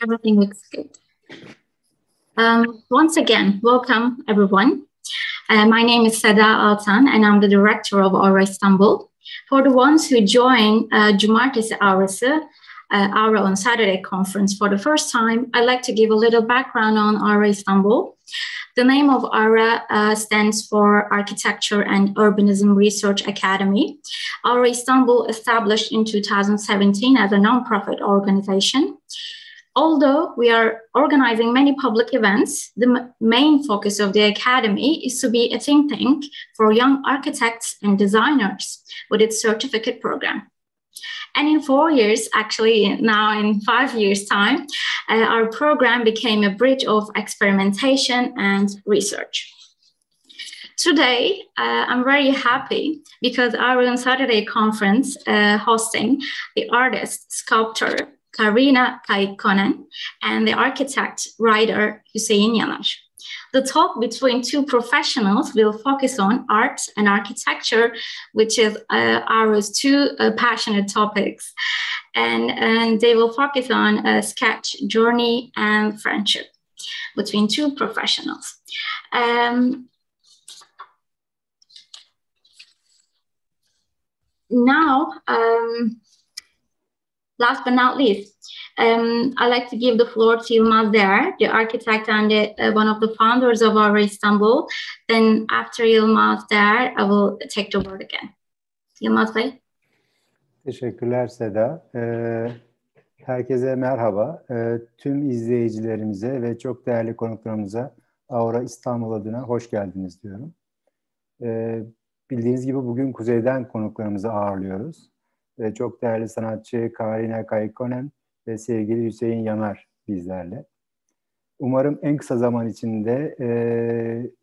Everything looks good. Once again, welcome everyone. My name is Seda Altan and I'm the director of Aura Istanbul. For the ones who join Cumartesi Aurası'nda, Aura on Saturday conference for the first time, I'd like to give a little background on Aura Istanbul. The name of Aura stands for Architecture and Urbanism Research Academy. Aura Istanbul established in 2017 as a non-profit organization. Although we are organizing many public events, the main focus of the academy is to be a think tank for young architects and designers with its certificate program. And in 4 years, actually now in 5 years' time, our program became a bridge of experimentation and research. Today, I'm very happy because our on Saturday conference hosting the artist, sculptor, Kaarina Kaikkonen'in and the architect, writer, Hüseyin Yanar'ı. The talk between two professionals will focus on art and architecture, which is our two passionate topics. And they will focus on a sketch, journey, and friendship between two professionals. Now, last but not least, I'd like to give the floor to Yılmaz there, the architect and one of the founders of Aura Istanbul. Then after Yılmaz there, I will take the word again. Yılmaz Bey. Teşekkürler Seda. Herkese merhaba. Tüm izleyicilerimize ve çok değerli konuklarımıza Aura İstanbul adına hoş geldiniz diyorum. Bildiğiniz gibi bugün kuzeyden konuklarımızı ağırlıyoruz. Çok değerli sanatçı Kaarina Kaikkonen ve sevgili Hüseyin Yanar bizlerle. Umarım en kısa zaman içinde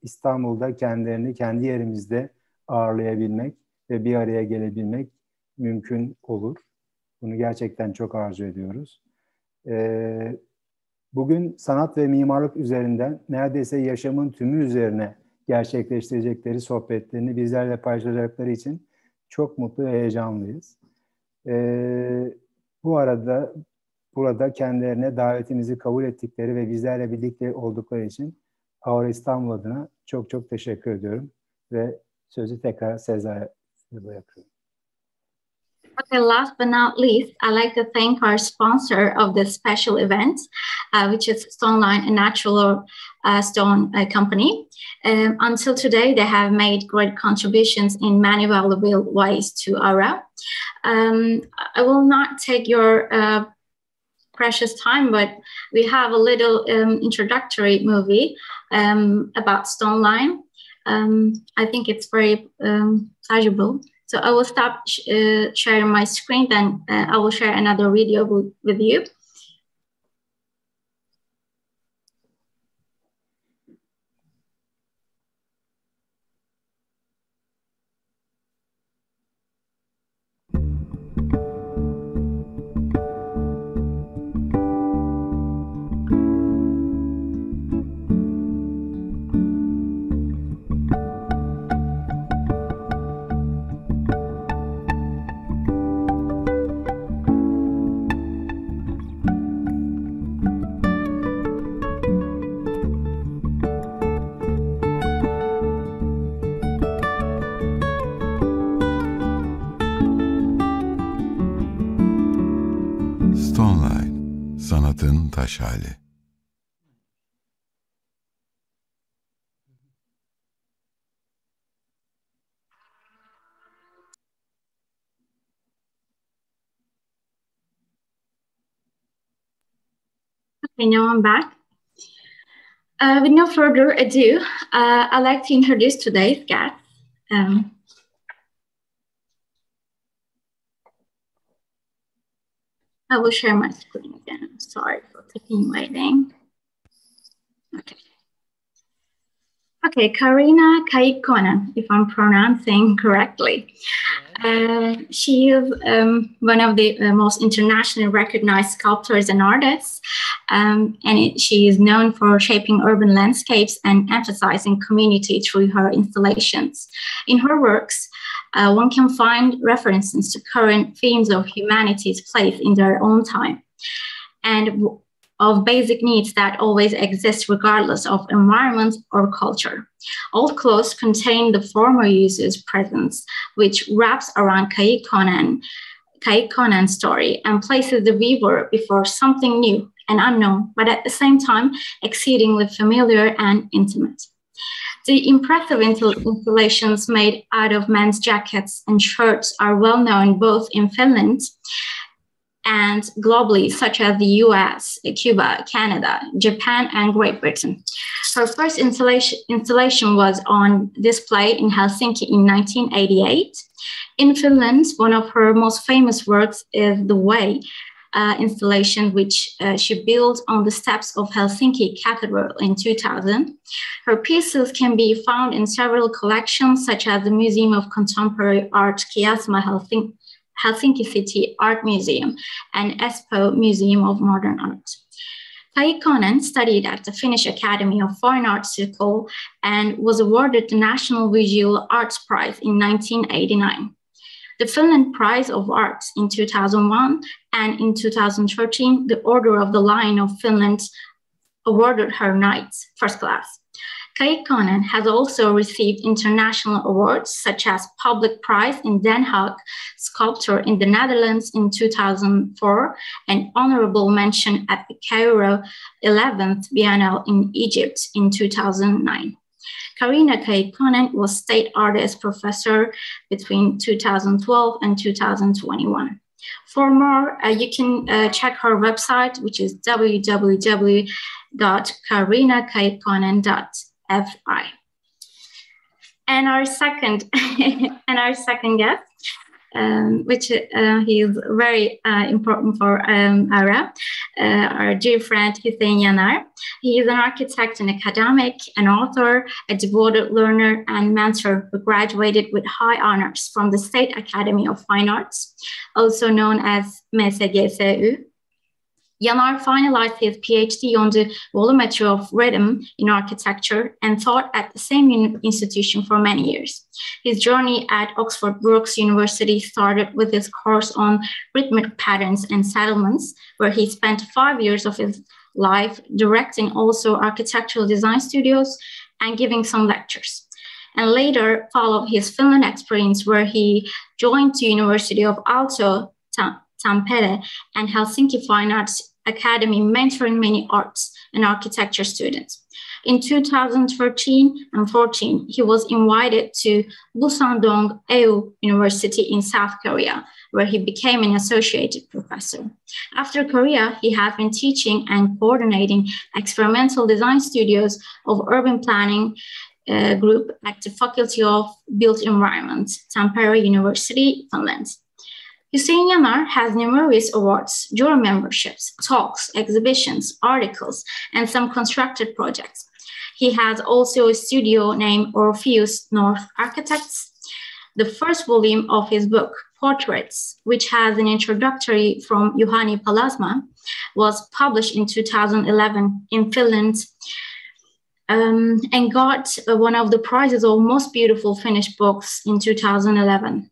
İstanbul'da kendilerini kendi yerimizde ağırlayabilmek ve bir araya gelebilmek mümkün olur. Bunu gerçekten çok arzu ediyoruz. Bugün sanat ve mimarlık üzerinden neredeyse yaşamın tümü üzerine gerçekleştirecekleri sohbetlerini bizlerle paylaşacakları için çok mutlu ve heyecanlıyız. Bu arada burada kendilerine davetimizi kabul ettikleri ve bizlerle birlikte oldukları için Aura İstanbul adına çok çok teşekkür ediyorum ve sözü tekrar Seda'ya bırakıyorum. Okay, last but not least, I'd like to thank our sponsor of this special event, which is Stoneline, a natural stone company. Until today, they have made great contributions in many valuable ways to Aura. I will not take your precious time, but we have a little introductory movie about Stoneline. I think it's very valuable. So I will stop sharing my screen, then I will share another video with you. Stoneline, sanatın taş hali. Okay, now I'm back. With no further ado, I'd like to introduce today's guest. I will share my screen again. I'm sorry for keeping waiting. Okay, Kaarina Kaikkonen'in, if I'm pronouncing correctly. She is one of the most internationally recognized sculptors and artists, and she is known for shaping urban landscapes and emphasizing community through her installations. In her works, one can find references to current themes of humanity's place in their own time. And of basic needs that always exist regardless of environment or culture. Old clothes contain the former user's presence, which wraps around Kaikkonen's story and places the viewer before something new and unknown, but at the same time exceedingly familiar and intimate. The impressive installations made out of men's jackets and shirts are well known both in Finland and globally, such as the US, Cuba, Canada, Japan, and Great Britain. Her first installation was on display in Helsinki in 1988. In Finland, one of her most famous works is The Way installation, which she built on the steps of Helsinki Cathedral in 2000. Her pieces can be found in several collections, such as the Museum of Contemporary Art, Kiasma Helsinki City Art Museum, and Espoo Museum of Modern Art. Kaikkonen studied at the Finnish Academy of Fine Arts School and was awarded the National Visual Arts Prize in 1989. The Finland Prize of Arts in 2001, and in 2013, the Order of the Lion of Finland awarded her Knights, first class. Kaikkonen has also received international awards such as Public Prize in Den Haag, Sculptor in the Netherlands in 2004, and Honorable Mention at the Cairo 11th Biennale in Egypt in 2009. Kaarina Kaikkonen was State Artist Professor between 2012 and 2021. For more, you can check her website, which is www.kaarinaikaikkonen.fi. And our second guest, which he is very important for our dear friend Hüseyin Yanar'ı. He is an architect and academic, an author, a devoted learner and mentor who graduated with high honors from the State Academy of Fine Arts, also known as MSGSU. Yanar finalized his PhD on the volumetry of rhythm in architecture and taught at the same institution for many years. His journey at Oxford Brookes University started with his course on rhythmic patterns and settlements, where he spent 5 years of his life directing also architectural design studios and giving some lectures. And later followed his Finland experience, where he joined the University of Aalto, Tampere, and Helsinki Fine Arts Academy, mentoring many arts and architecture students. In 2013 and 14, he was invited to Busan-dong EU University in South Korea, where he became an associated professor. After Korea, he has been teaching and coordinating experimental design studios of urban planning group at the Faculty of Built Environment, Tampere University, Finland. Hüseyin Yanar has numerous awards, jury memberships, talks, exhibitions, articles, and some constructed projects. He has also a studio named Orpheus North Architects. The first volume of his book, Portraits, which has an introductory from Juhani Palasma, was published in 2011 in Finland and got one of the prizes of most beautiful Finnish books in 2011.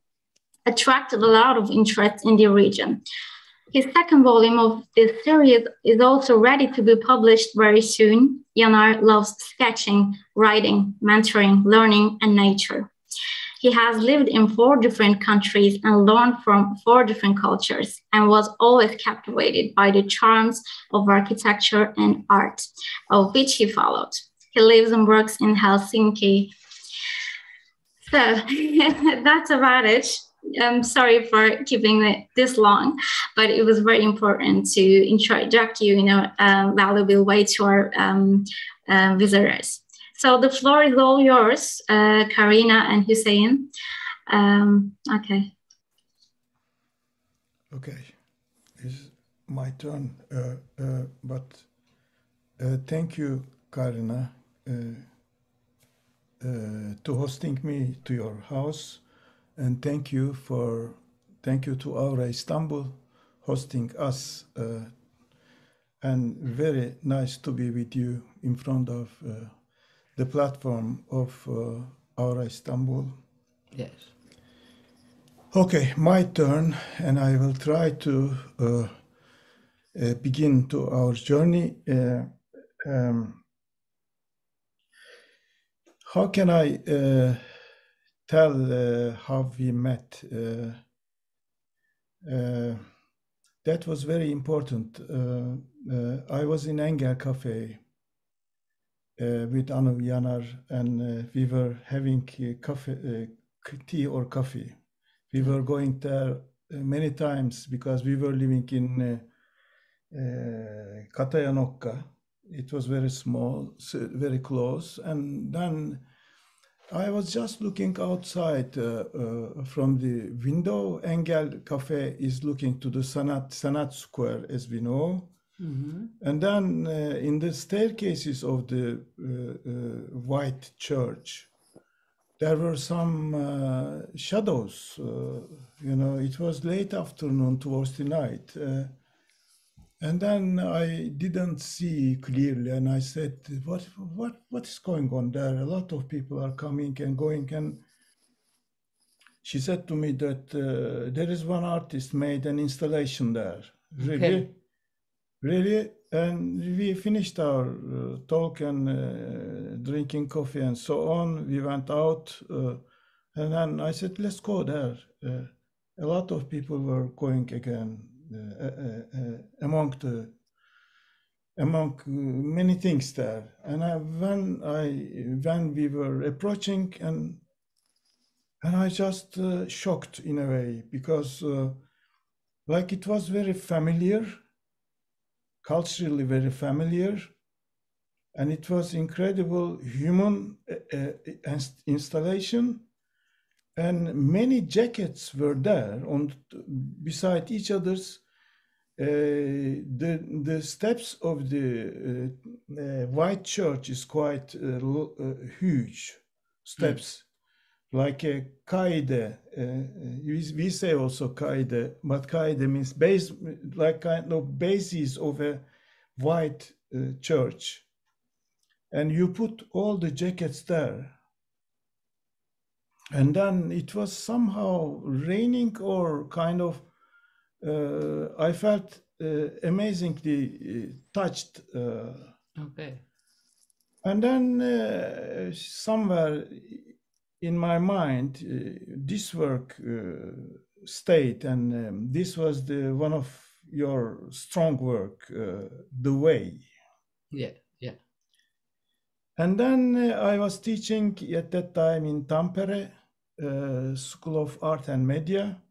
Attracted a lot of interest in the region. His second volume of this series is also ready to be published very soon. Yanar loves sketching, writing, mentoring, learning, and nature. He has lived in 4 different countries and learned from 4 different cultures, and was always captivated by the charms of architecture and art, of which he followed. He lives and works in Helsinki. So that's about it. I'm sorry for keeping it this long, but it was very important to introduce you in a valuable way to our visitors. So the floor is all yours, Kaarina and Hüseyin. Okay. Okay, it's my turn. But thank you, Kaarina, to hosting me to your house. And thank you to Aura Istanbul hosting us, and very nice to be with you in front of the platform of Aura Istanbul. Yes. Okay, my turn, and I will try to begin to our journey. How can I tell how we met? That was very important. I was in ENG cafe with Hüseyin Yanar, and we were having tea or coffee. We were going there many times because we were living in Katayanokka. It was very small, very close. And then I was just looking outside from the window. Engel Cafe is looking to the Sanat Square, as we know. Mm-hmm. And then in the staircases of the white church, there were some shadows. It was late afternoon towards the night. And then I didn't see clearly, and I said, what is going on there? A lot of people are coming and going. And she said to me that there is one artist made an installation there. Really? Okay. Really? And we finished our talk and drinking coffee and so on. We went out, and then I said, let's go there. A lot of people were going again. Among many things there, and when we were approaching, and I just shocked in a way, because like it was very familiar, culturally very familiar, and it was incredible human installation. And many jackets were there beside each other's. The steps of the white church is quite huge steps, like a kaide. We say also kaide, but kaide means base, like kind of bases of a white church. And you put all the jackets there. And then it was somehow raining, or kind of, I felt amazingly touched. Okay. And then somewhere in my mind, this work stayed, and this was one of your strong work, The Way. Yeah, yeah. And then I was teaching at that time in Tampere, School of Art and Media.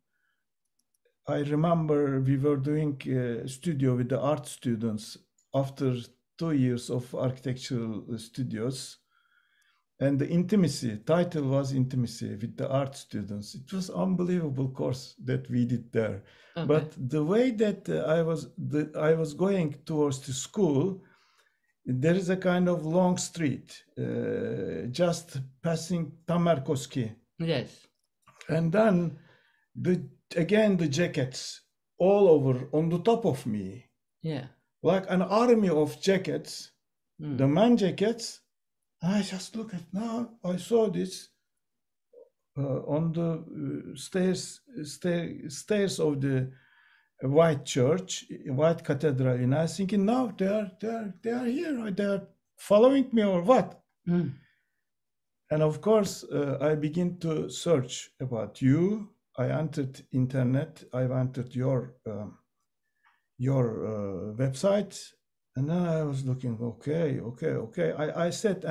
I remember we were doing a studio with the art students after 2 years of architectural studios. And the title was Intimacy with the art students. It was unbelievable course that we did there. Okay. But the way that I was going towards the school, there is a kind of long street, just passing Tamerkoski. Yes. And then the jackets all over on the top of me. Yeah. Like an army of jackets, the man jackets. I just look at now. I saw this on the stairs of the white church, white cathedral, and I was thinking, now they are here. They are following me or what? Mm. And of course, I begin to search about you. I entered internet. I entered your website, and then I was looking. Okay. I said,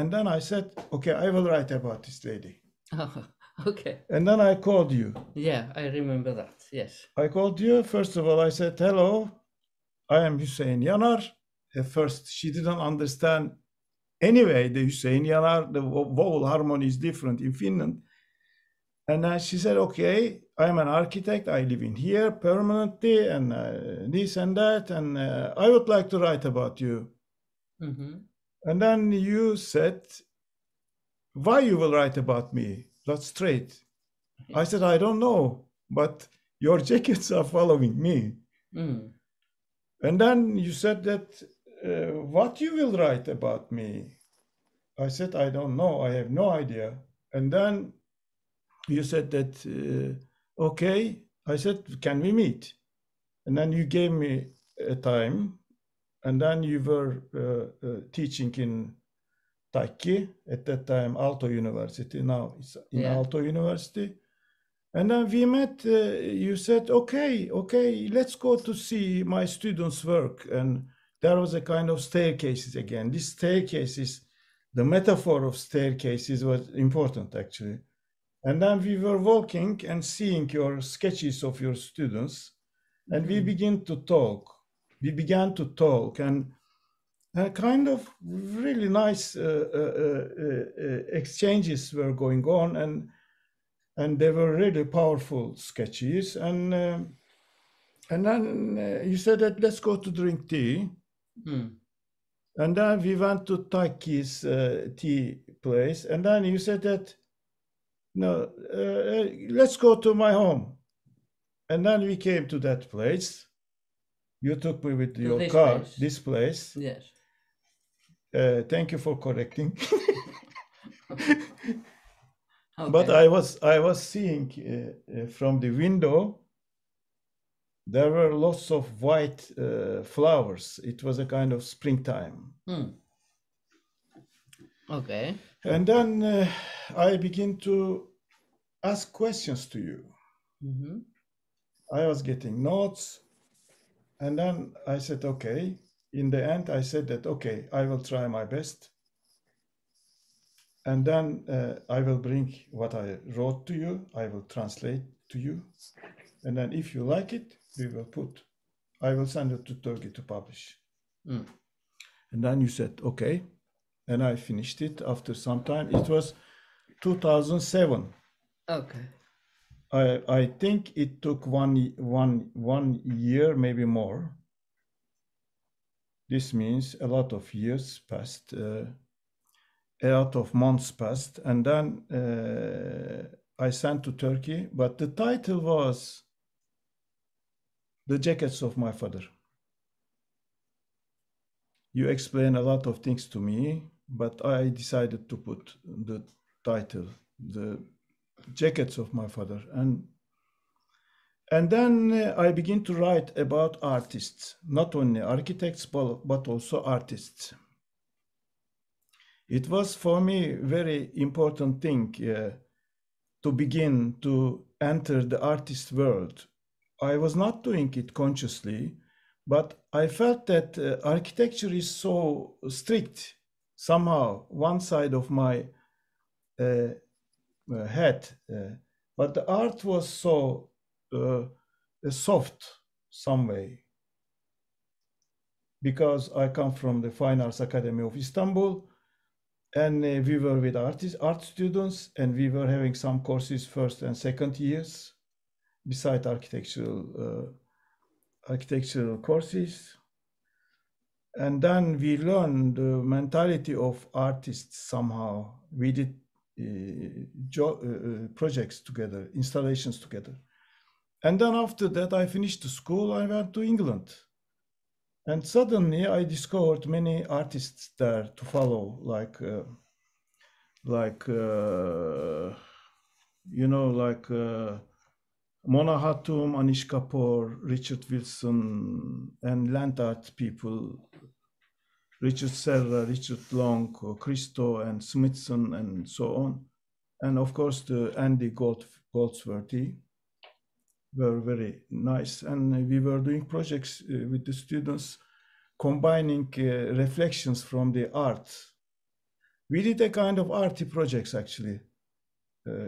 okay, I will write about this lady. Oh, okay. And then I called you. Yeah, I remember that. Yes. I called you. First of all, I said, hello, I am Hüseyin Yanar. At first, she didn't understand. Anyway, the Hüseyin Yanar, the vowel harmony is different in Finland. And then she said, okay, I'm an architect. I live in here permanently, and this and that. And I would like to write about you. Mm-hmm. And then you said, why you will write about me? That's straight. I said, I don't know, but your jackets are following me. Mm. And then you said that, what you will write about me? I said, I don't know. I have no idea. And then you said that, okay. I said, can we meet? And then you gave me a time, and then you were teaching in Taiki, at that time Aalto University, now it's in Aalto University. And then we met, you said, okay, let's go to see my students' work. And there was a kind of staircases again. This staircases, the metaphor of staircases was important actually. And then we were walking and seeing your sketches of your students, and we began to talk. And kind of really nice exchanges were going on, and they were really powerful sketches. And then you said that let's go to drink tea. And then we went to Taiki's tea place. And then you said that, no, let's go to my home. And then we came to that place. You took me with your car, this place. Yes. Thank you for correcting. Okay. But I was seeing from the window, there were lots of white flowers. It was a kind of springtime. Okay. And then I begin to ask questions to you. I was getting notes, and then I said, okay. In the end, I said that, okay, I will try my best. And then I will bring what I wrote to you. I will translate to you. And then if you like it, I will send it to Turkey to publish. And then you said, okay. And I finished it after some time. It was 2007. Okay. I think it took one year, maybe more. This means a lot of years passed, a lot of months passed, and then I sent to Turkey, but the title was The Jackets of My Father. You explain a lot of things to me, but I decided to put the title, The Jackets of My Father. And then I begin to write about artists, not only architects, but also artists. It was for me a very important thing to begin to enter the artist world. I was not doing it consciously, but I felt that architecture is so strict. Somehow, one side of my head, but the art was so soft some way, because I come from the Fine Arts Academy of Istanbul, and we were with art students, and we were having some courses first and second years beside architectural courses. And then we learned the mentality of artists somehow. We did projects together, installations together. And then after that, I finished the school, I went to England. And suddenly I discovered many artists there to follow, like Mona Hatoum, Anish Kapoor, Richard Wilson, and land art people, Richard Serra, Richard Long, Christo, and Smithson, and so on. And of course, the Andy Goldsworthy were very nice. And we were doing projects with the students, combining reflections from the art. We did a kind of arty projects, actually,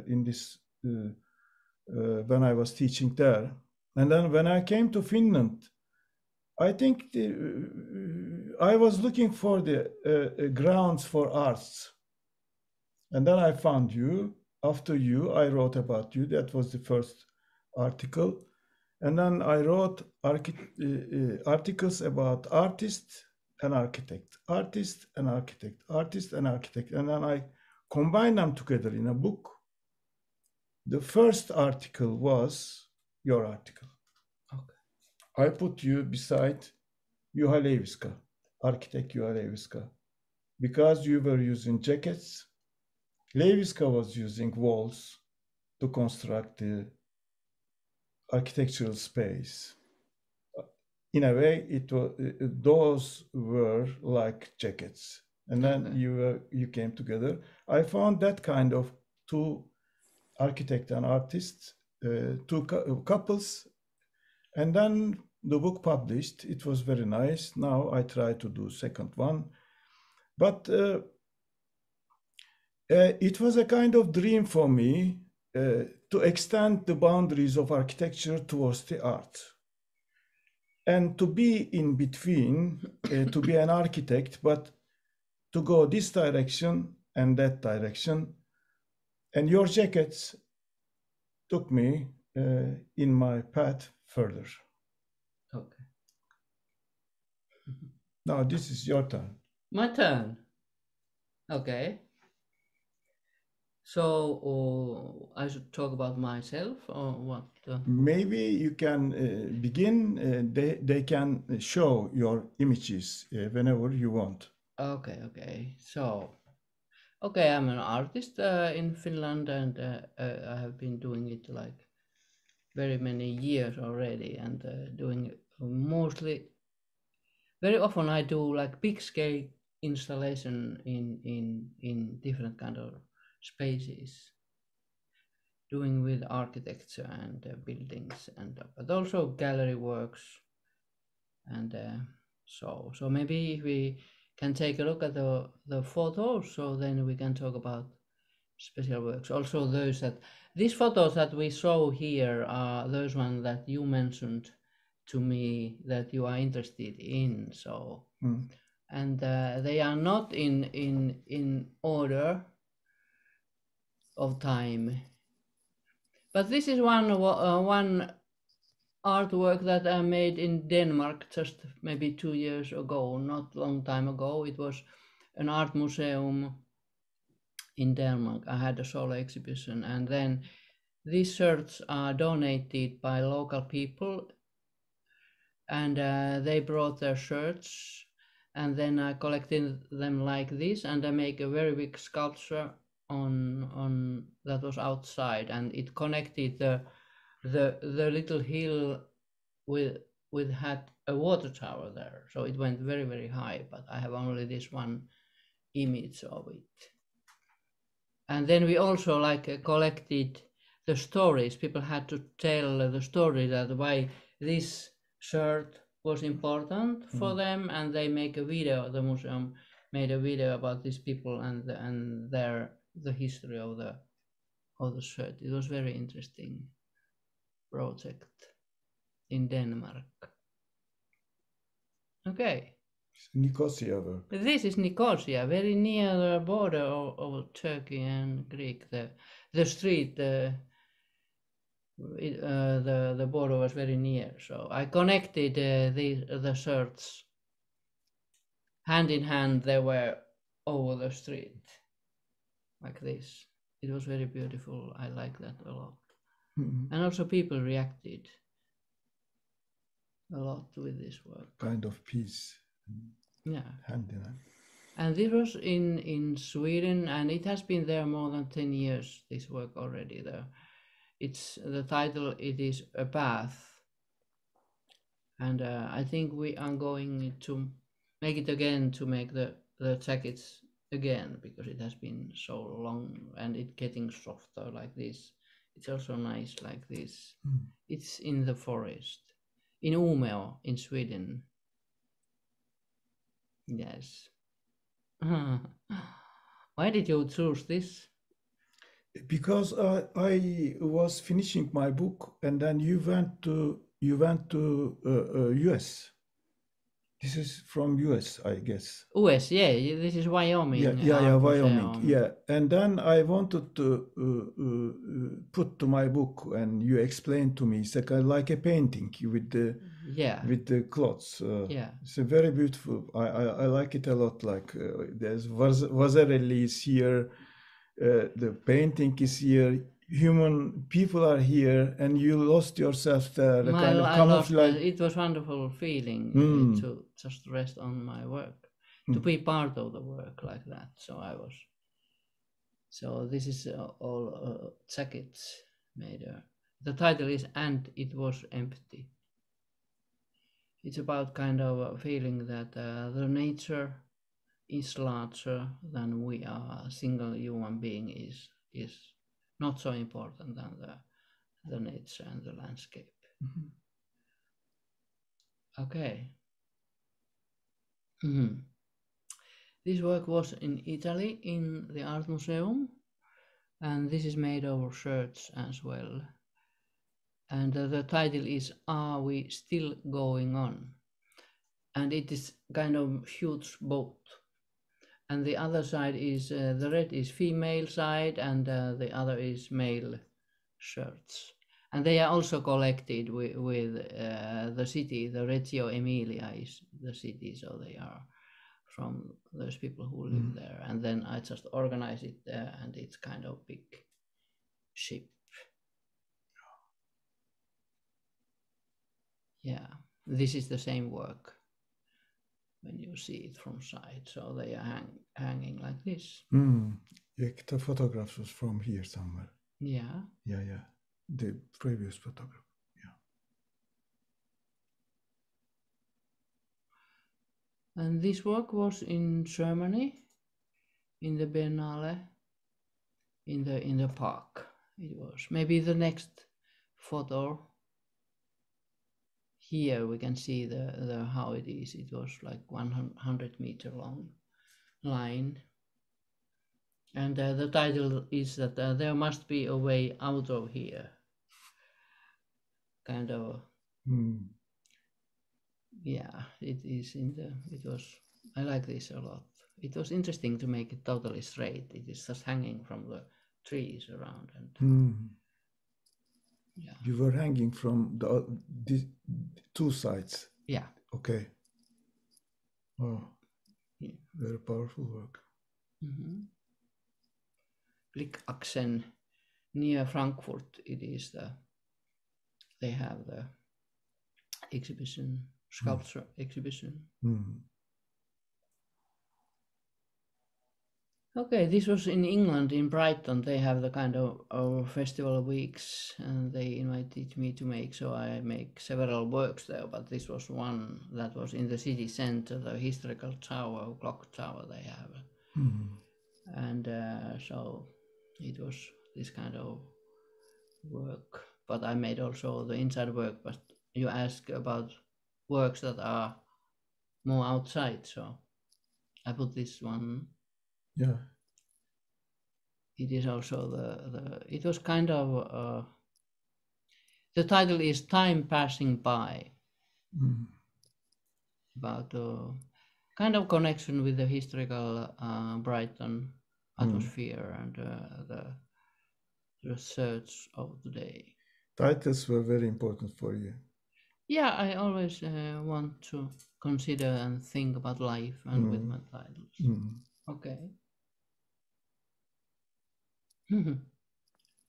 in this, when I was teaching there. And then when I came to Finland, I think I was looking for the grounds for arts. And then I found you. After you, I wrote about you. That was the first article. And then I wrote articles about artist and architect, artist and architect, artist and architect. And then I combined them together in a book. The first article was your article. Okay. I put you beside Juha Leiviska, architect Juha Leiviska, because you were using jackets. Leiviska was using walls to construct the architectural space. in a way, those were like jackets. And then Okay. you came together. I found that kind of two architect and artist, two couples, and then the book published. It was very nice. Now I try to do second one, but it was a kind of dream for me to extend the boundaries of architecture towards the art. And to be in between, to be an architect, but to go this direction and that direction. And your jackets took me in my path further. Okay. Now this is your turn. My turn. Okay. So I should talk about myself or what? Maybe you can begin. They can show your images whenever you want. Okay. So, okay, I'm an artist in Finland, and I have been doing it like very many years already, and doing mostly. Very often I do like big scale installation in different kind of spaces, doing with architecture and buildings, and but also gallery works, and so maybe if we can take a look at the photos, so then we can talk about special works. Also these photos that we show here are those ones that you mentioned to me that you are interested in. So and they are not in order of time, but this is one artwork that I made in Denmark just maybe 2 years ago, not long time ago. It was an art museum in Denmark. I had a solo exhibition, and then these shirts are donated by local people, and they brought their shirts, and then I collected them like this, and I make a very big sculpture on that was outside, and it connected the little hill with had a water tower there, so it went very, very high, but I have only this one image of it. And then we also like collected the stories. People had to tell the story that why this shirt was important for them, and they make a video. The museum made a video about these people and the history of the shirt. It was very interesting project in Denmark. Okay. Nicosia. This is Nicosia, very near the border of Turkey and Greek. The street, the border was very near, so I connected the shirts hand in hand. They were over the street like this. It was very beautiful. I like that a lot. And also people reacted a lot with this work. Kind of peace. Yeah. Hand in hand. And this was in Sweden, and it has been there more than 10 years, this work already there. It's the title, it is A Path. And I think we are going to make it again, to make the jackets again, because it has been so long, and it's getting softer like this. It's also nice like this. It's in the forest, in Umeå, in Sweden. Yes. Why did you choose this? Because I was finishing my book, and then you went to US. This is from US, I guess. US, yeah. This is Wyoming. Yeah, Wyoming. Yeah, and then I wanted to put to my book, and you explained to me it's like a painting with the cloths. Yeah, it's a very beautiful. I like it a lot. Like there's Vasarely is here, the painting is here. Human people are here, and you lost yourself there. The kind of camouflage. It was wonderful feeling to just rest on my work, to be part of the work like that. So this is all jackets made. The title is "And It Was Empty." it's about kind of a feeling that the nature is larger than we are. A single human being is not so important than the nature and the landscape. Mhm. Okay. Mhm. This work was in Italy in the Art Museum, and this is made of shirts as well. And the title is "Are We Still Going On?" And it is kind of huge boat. And the other side is, the red is female side, and the other is male shirts. And they are also collected with the city. The Reggio Emilia is the city, so they are from those people who live there. And then I just organize it there, and it's kind of big ship. Yeah, this is the same work when you see it from side. So they are hanging like this. Yeah, the photographs was from here somewhere. Yeah. Yeah. The previous photograph. Yeah. And this work was in Germany, in the Biennale, in the park. It was maybe the next photo. Here we can see the how it is. It was like 100-meter long line, and the title is that there must be a way out of here. Kind of. Yeah, it is in the. It was. I like this a lot. It was interesting to make it totally straight. It is just hanging from the trees around, and yeah. You were hanging from the two sides. Yeah. Okay. Oh, Yeah. very powerful work. Blickachsen near Frankfurt. It is they have the exhibition, sculpture exhibition. Okay, this was in England, in Brighton. They have the kind of festival weeks, and they invited me to make, so I make several works there, but this was one that was in the city center, the historical tower, clock tower they have. And so it was this kind of work, but I made also the inside work. But you ask about works that are more outside, so I put this one. Yeah. It is also it was kind of, the title is Time Passing By, about kind of connection with the historical Brighton atmosphere and the research of the day. Titles were very important for you. Yeah, I always want to consider and think about life and with my titles. Okay.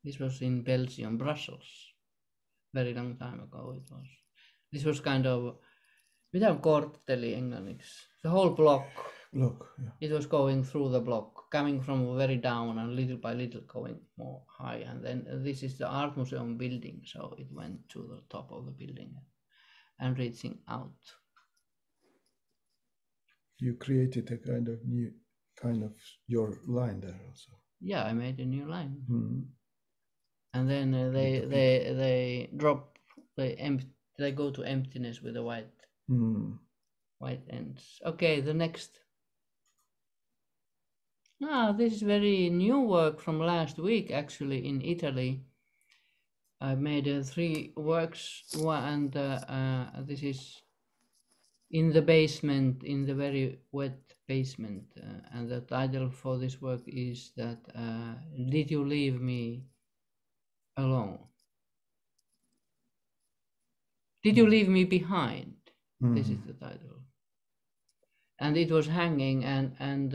This was in Belgium, Brussels. Very long time ago it was. This was kind of, mitä on kortteli englanniksi? The whole block. Block, yeah. It was going through the block, coming from very down and little by little going more high. And then this is the Art Museum building, so it went to the top of the building and reaching out. You created a kind of your line there also. Yeah, I made a new line. And then they drop, they go to emptiness with the white ends. Okay, the next. This is very new work from last week, actually, in Italy. I made 3 works, and this is in the basement, in the very wet basement. And the title for this work is that, Did You Leave Me Alone? Did you leave me behind? This is the title. And it was hanging and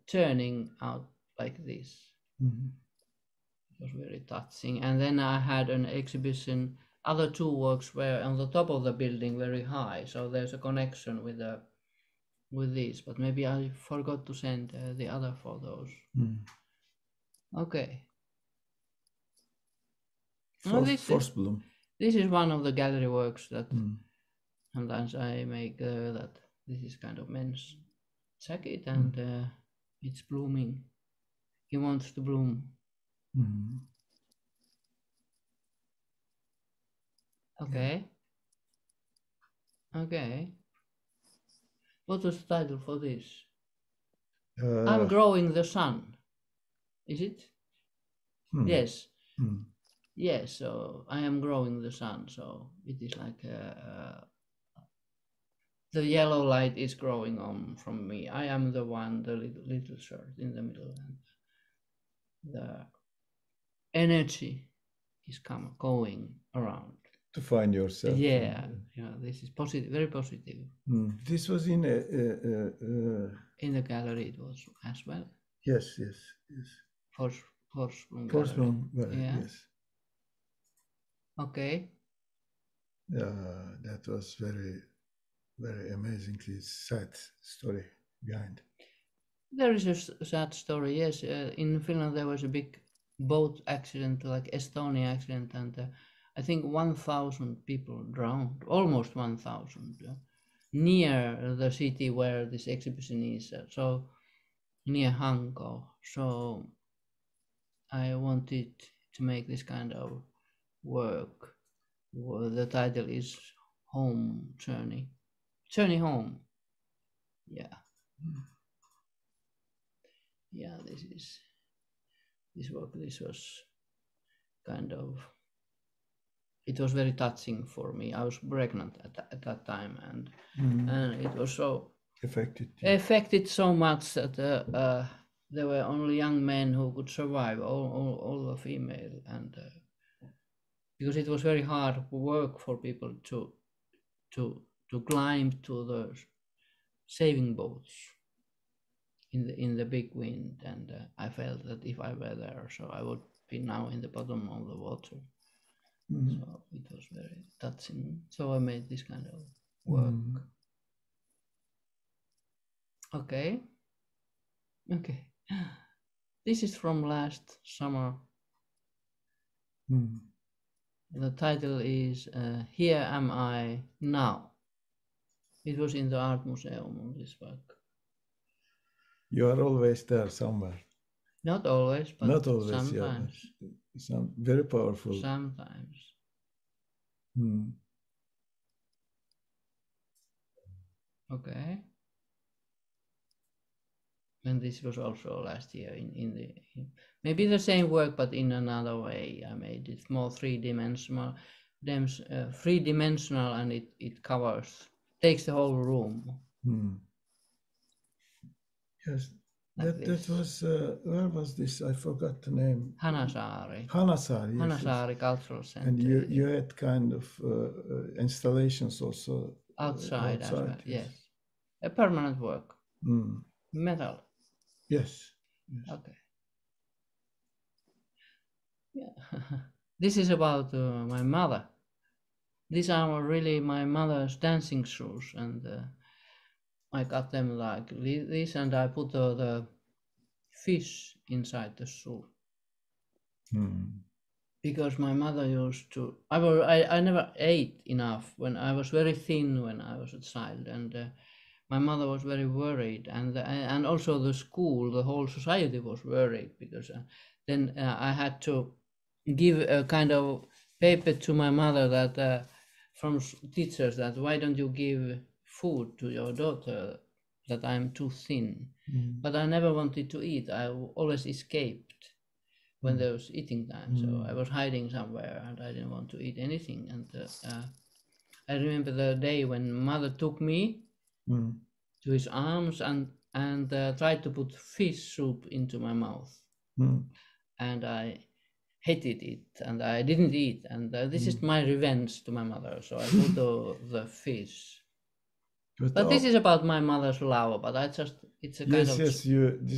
turning out like this. It was very touching. And then I had an exhibition. Other 2 works were on the top of the building, very high. So there's a connection with this. But maybe I forgot to send the other photos. Okay. Forsblom. This is one of the gallery works that Sometimes I make that this is kind of men's jacket and it's blooming. He wants to bloom. Okay. Okay. What was the title for this? I'm growing the sun. Is it? Yes. Yes, so I am growing the sun. So it is like the yellow light is growing on from me. I am the one, the little shirt in the middle. And the energy is going around. To find yourself. Yeah, this is positive, very positive. This was in in the gallery it was as well. Yes. Forsblom gallery. Yeah. Yes. Okay. That was very, very amazingly sad story behind. There is a sad story, yes. In Finland there was a big boat accident, like Estonia accident, and I think 1,000 people drowned, almost 1,000, near the city where this exhibition is, so near Hanko. So I wanted to make this kind of work. The title is Home Journey. Journey Home. Yeah. Yeah, this work, this was kind of, it was very touching for me. I was pregnant at that time, and it was so affected so much that there were only young men who could survive, all the female, and because it was very hard work for people to climb to the saving boats in the big wind, and I felt that if I were there, so I would be now in the bottom of the water. So it was very touching. So I made this kind of work. Okay. This is from last summer. The title is Here Am I Now. It was in the Art Museum, this work. You are always there somewhere. Not always, but not always, sometimes. Yeah, some very powerful. Sometimes. Okay. And this was also last year in maybe the same work, but in another way. I made it more three-dimensional, and it takes the whole room. Yes. That was, where was this? I forgot the name. Hanasaari. Hanasaari, yes. Hanasaari Cultural Center. And you had kind of installations also. Outside as well, yes. A permanent work. Metal. Yes. Okay. Yeah. This is about my mother. These are really my mother's dancing shoes, and I got them like this, and I put the fish inside the shoe. Because my mother used to, I never ate enough when I was very thin when I was a child, and my mother was very worried, and also the school, the whole society was worried, because then I had to give a kind of paper to my mother that from teachers that why don't you give food to your daughter, that I'm too thin. But I never wanted to eat. I always escaped when there was eating time, so I was hiding somewhere and I didn't want to eat anything. And I remember the day when mother took me to his arms and tried to put fish soup into my mouth, and I hated it and I didn't eat, and this is my revenge to my mother, so I put the fish. But this is about my mother's love, but it's a kind of... Yes, this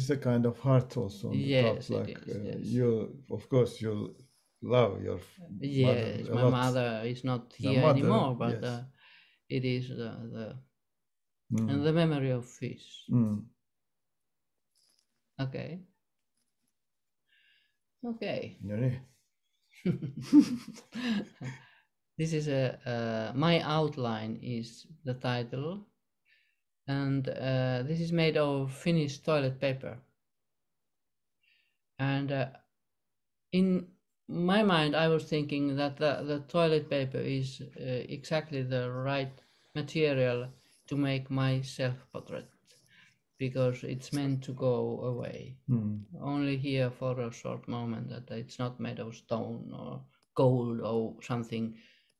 is a kind of heart also on the top, like you, of course, you love your mother. Yes, my mother is not here anymore, but it is and the memory of fish. Okay. this is my outline is the title, and this is made of Finnish toilet paper. And in my mind, I was thinking that the toilet paper is exactly the right material to make my self-portrait, because it's meant to go away. Only here for a short moment, that it's not made of stone or gold or something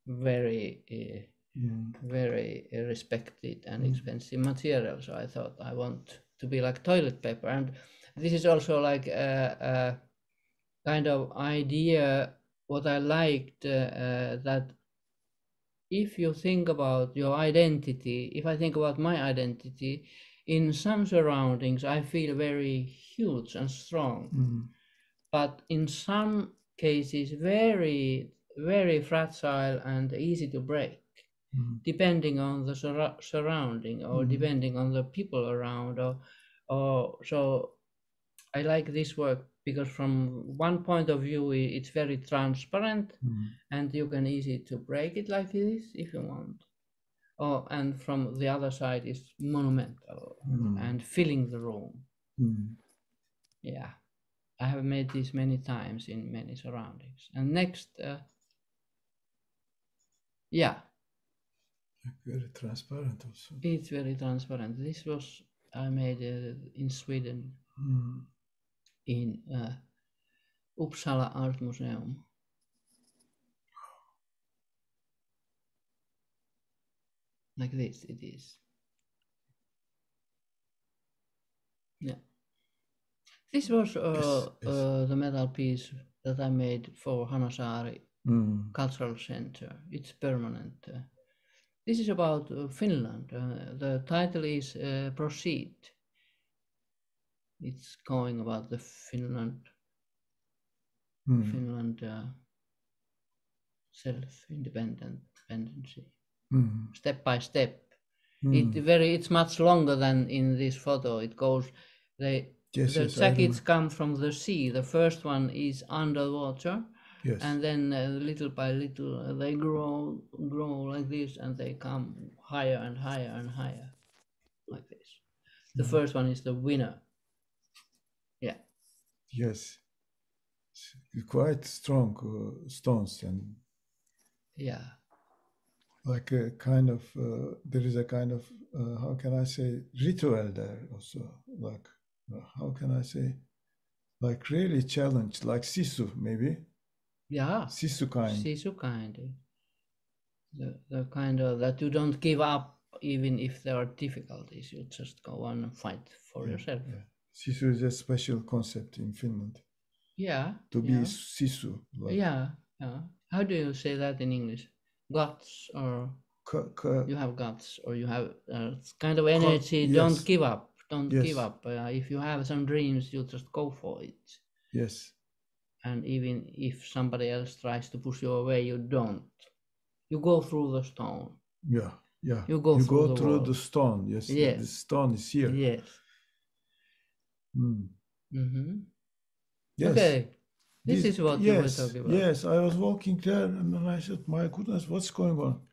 very very respected and expensive material. So I thought I want to be like toilet paper. And this is also like a kind of idea what I liked, that if you think about your identity, if I think about my identity, in some surroundings I feel very huge and strong, but in some cases very, very fragile and easy to break, depending on the surrounding, or depending on the people around, or so I like this work because from one point of view it's very transparent, and you can easy to break it like this if you want. And from the other side is monumental and filling the room. Yeah, I have made this many times in many surroundings. And next, yeah. Very transparent also. It's very transparent. This was I made in Sweden, in Uppsala Art Museum. Like this it is. Yeah. This was the metal piece that I made for Hanasaari Cultural Center. It's permanent. This is about Finland. The title is Proceed. It's going about the Finland self-independency, step by step. It's much longer than in this photo. It goes. The jackets come from the sea. The first one is underwater. Yes. And then little by little they grow like this, and they come higher and higher and higher, like this. The first one is the winner. Yeah. Yes. Quite strong stones, and yeah, like a kind of there is a kind of how can I say, ritual there also. Like how can I say, like really challenged, like sisu maybe. Yeah, sisu kind. The kind of that you don't give up even if there are difficulties. You just go on and fight for yourself. Yeah. Sisu is a special concept in Finland. Yeah. To be sisu. Like. Yeah. How do you say that in English? Guts, or you have guts, or you have kind of energy. Yes. Don't give up. Don't give up. If you have some dreams, you just go for it. Yes. And even if somebody else tries to push you away, you don't. You go through the stone. Yeah. You go through the stone. Yes. The stone is here. Yes. Yes. Okay. This is what you were talking about. Yes, I was walking there, and then I said, my goodness, what's going on?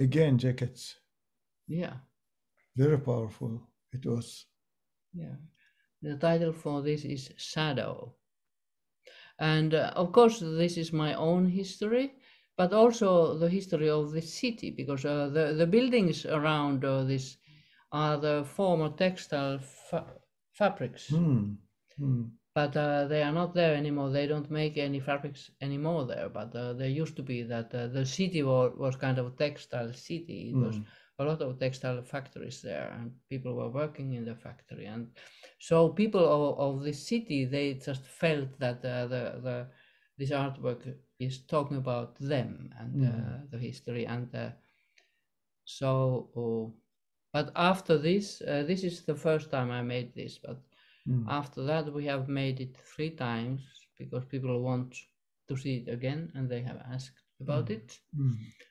Again, jackets. Yeah. Very powerful it was. Yeah. The title for this is Shadow. And of course, this is my own history, but also the history of the city, because the buildings around this are the former textile fabrics. But they are not there anymore. They don't make any fabrics anymore there. But there used to be that the city was kind of a textile city. It was a lot of textile factories there, and people were working in the factory. And so people of this city, they just felt that this artwork is talking about them and the history. And but after this, this is the first time I made this, but after that we have made it 3 times because people want to see it again, and they have asked about it.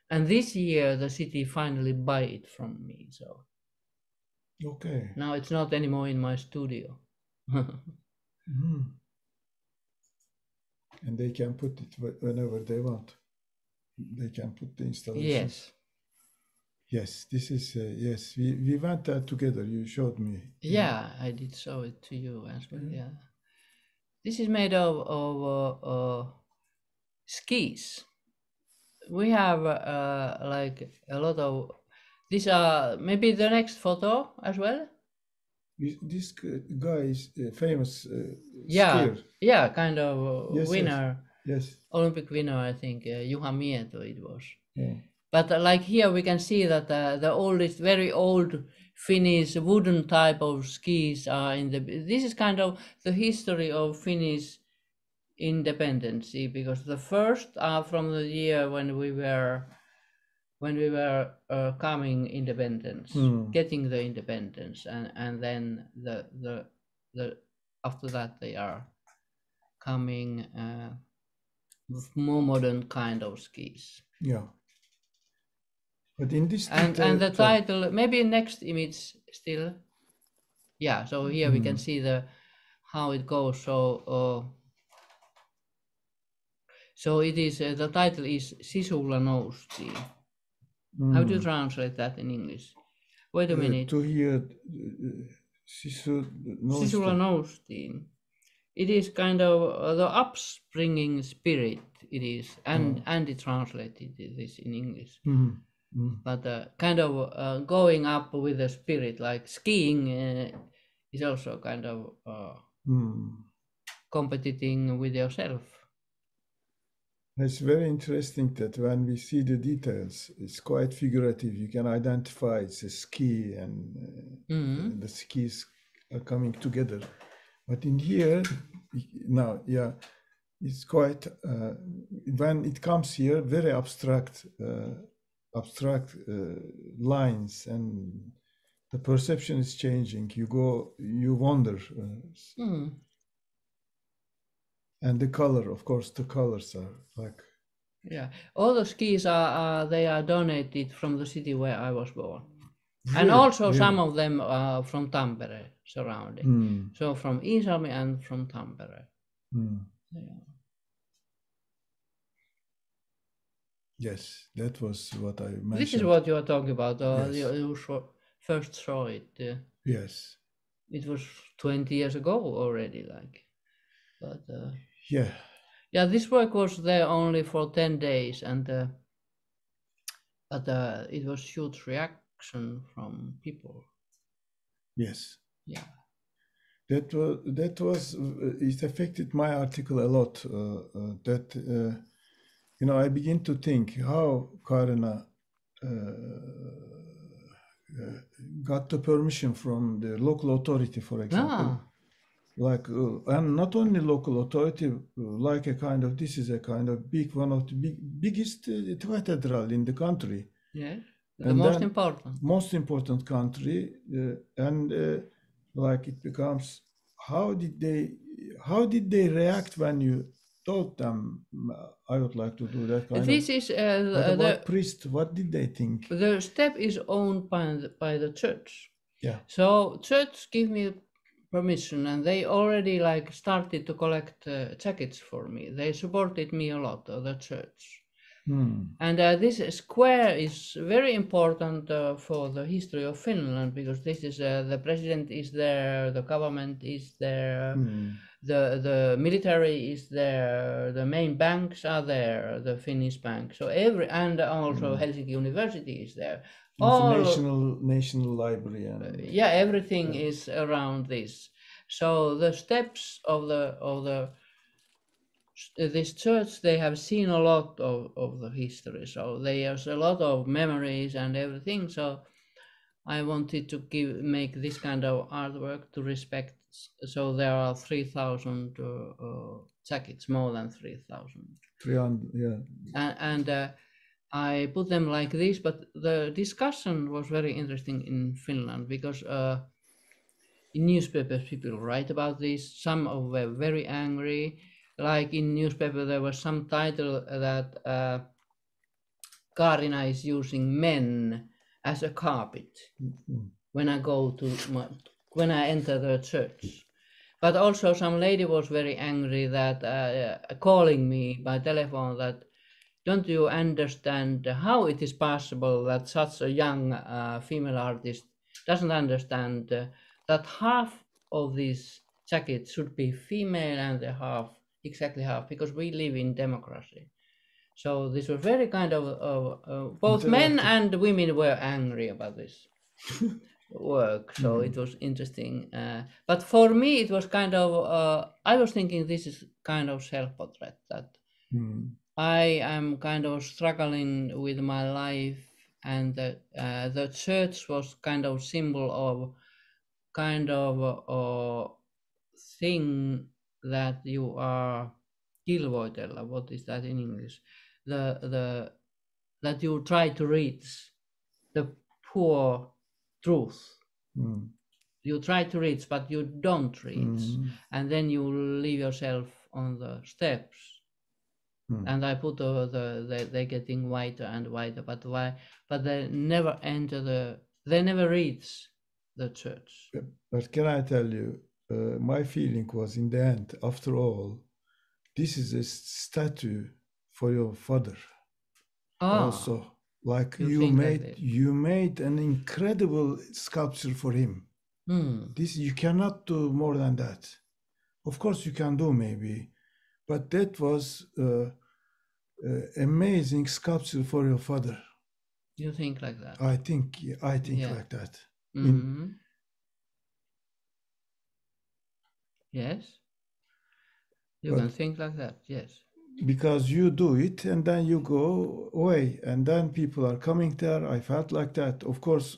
And this year the city finally buy it from me. So okay, now it's not anymore in my studio. And they can put it whenever they want. they can put the installation. Yes. Yes, this is, yes, we went there together, you showed me. Yeah, I did show it to you as well, yeah. This is made of skis. We have like a lot of, these are maybe the next photo as well. This guy is a famous Yeah, skier. yeah, kind of Yes, winner, Yes. Olympic winner, I think, Juha Mieto it was. Yeah. But like here we can see that the oldest, very old Finnish wooden type of skis are in the, this is kind of the history of Finnish independence, because the first are from the year when we were coming independence, getting the independence, and then the after that they are coming with more modern kind of skis. Yeah. But in this and the title, maybe next image still. Yeah, so here we can see the how it goes. So it is the title is Sisulla noustiin. How do you translate that in English? Wait a minute. To hear Sisulla noustiin. It is kind of the upspringing spirit. It is, and Andy translated this in English. But kind of going up with the spirit, like skiing is also kind of competing with yourself. It's very interesting that when we see the details, it's quite figurative. You can identify it's a ski and the skis are coming together. But in here, now, yeah, it's quite, when it comes here, very abstract lines, and the perception is changing. You wonder. And the color, of course, the colors are like. Yeah, all the skis they are donated from the city where I was born. Really? And also some of them are from Tampere surrounding. So from Iisalmi and from Tampere. Yeah. Yes, that was what I mentioned. This is what you are talking about. Yes. You first saw it. Yes. It was 20 years ago already, like. But yeah, this work was there only for 10 days, and but it was huge reaction from people. Yes. Yeah. That was it affected my article a lot. I begin to think how Kaarina got the permission from the local authority, for example. Like, and not only local authority, like a kind of, this is a kind of big, one of the biggest cathedral in the country. Yes, the most important. Most important country, like it becomes, how did they react when you told them, I would like to do that kind this of. Is the priest, what did they think? The step is owned by the church. Yeah. So church give me permission, and they already like started to collect jackets for me. They supported me a lot, the church. And this square is very important for the history of Finland, because this is the president is there, the government is there, the military is there, the main banks are there, the Finnish bank. So and also Helsinki University is there. National library. Yeah, everything is around this. So the steps of this church, they have seen a lot of the history. So there's a lot of memories and everything. So I wanted to make this kind of artwork to respect. So there are 3,000 jackets, more than 3,000. 300, yeah. And I put them like this, but the discussion was very interesting in Finland, because in newspapers people write about this. Some were very angry. Like in newspaper there was some title that Kaarina is using men as a carpet when I enter the church. But also some lady was very angry that calling me by telephone that don't you understand how it is possible that such a young female artist doesn't understand that half of this jacket should be female and the half, exactly half, because we live in democracy. So this was very kind of both men and women were angry about this work. So it was interesting. But for me, it was kind of, I was thinking this is kind of self-portrait, that I am kind of struggling with my life, and the church was kind of symbol of kind of a thing that you are tillvoitella. What is that in English? That you try to reach the poor truth. You try to reach, but you don't reach, and then you leave yourself on the steps. And I put they're getting whiter and whiter, but why? But they never enter they never reach the church. But can I tell you, my feeling was in the end, after all, this is a statue for your father. Also, like you made an incredible sculpture for him. This you cannot do more than that. Of course, you can do maybe, but that was amazing sculpture for your father. You think like that? I think like that. Yes, you can think like that. Yes, because you do it and then you go away, and then people are coming there. I felt like that. Of course,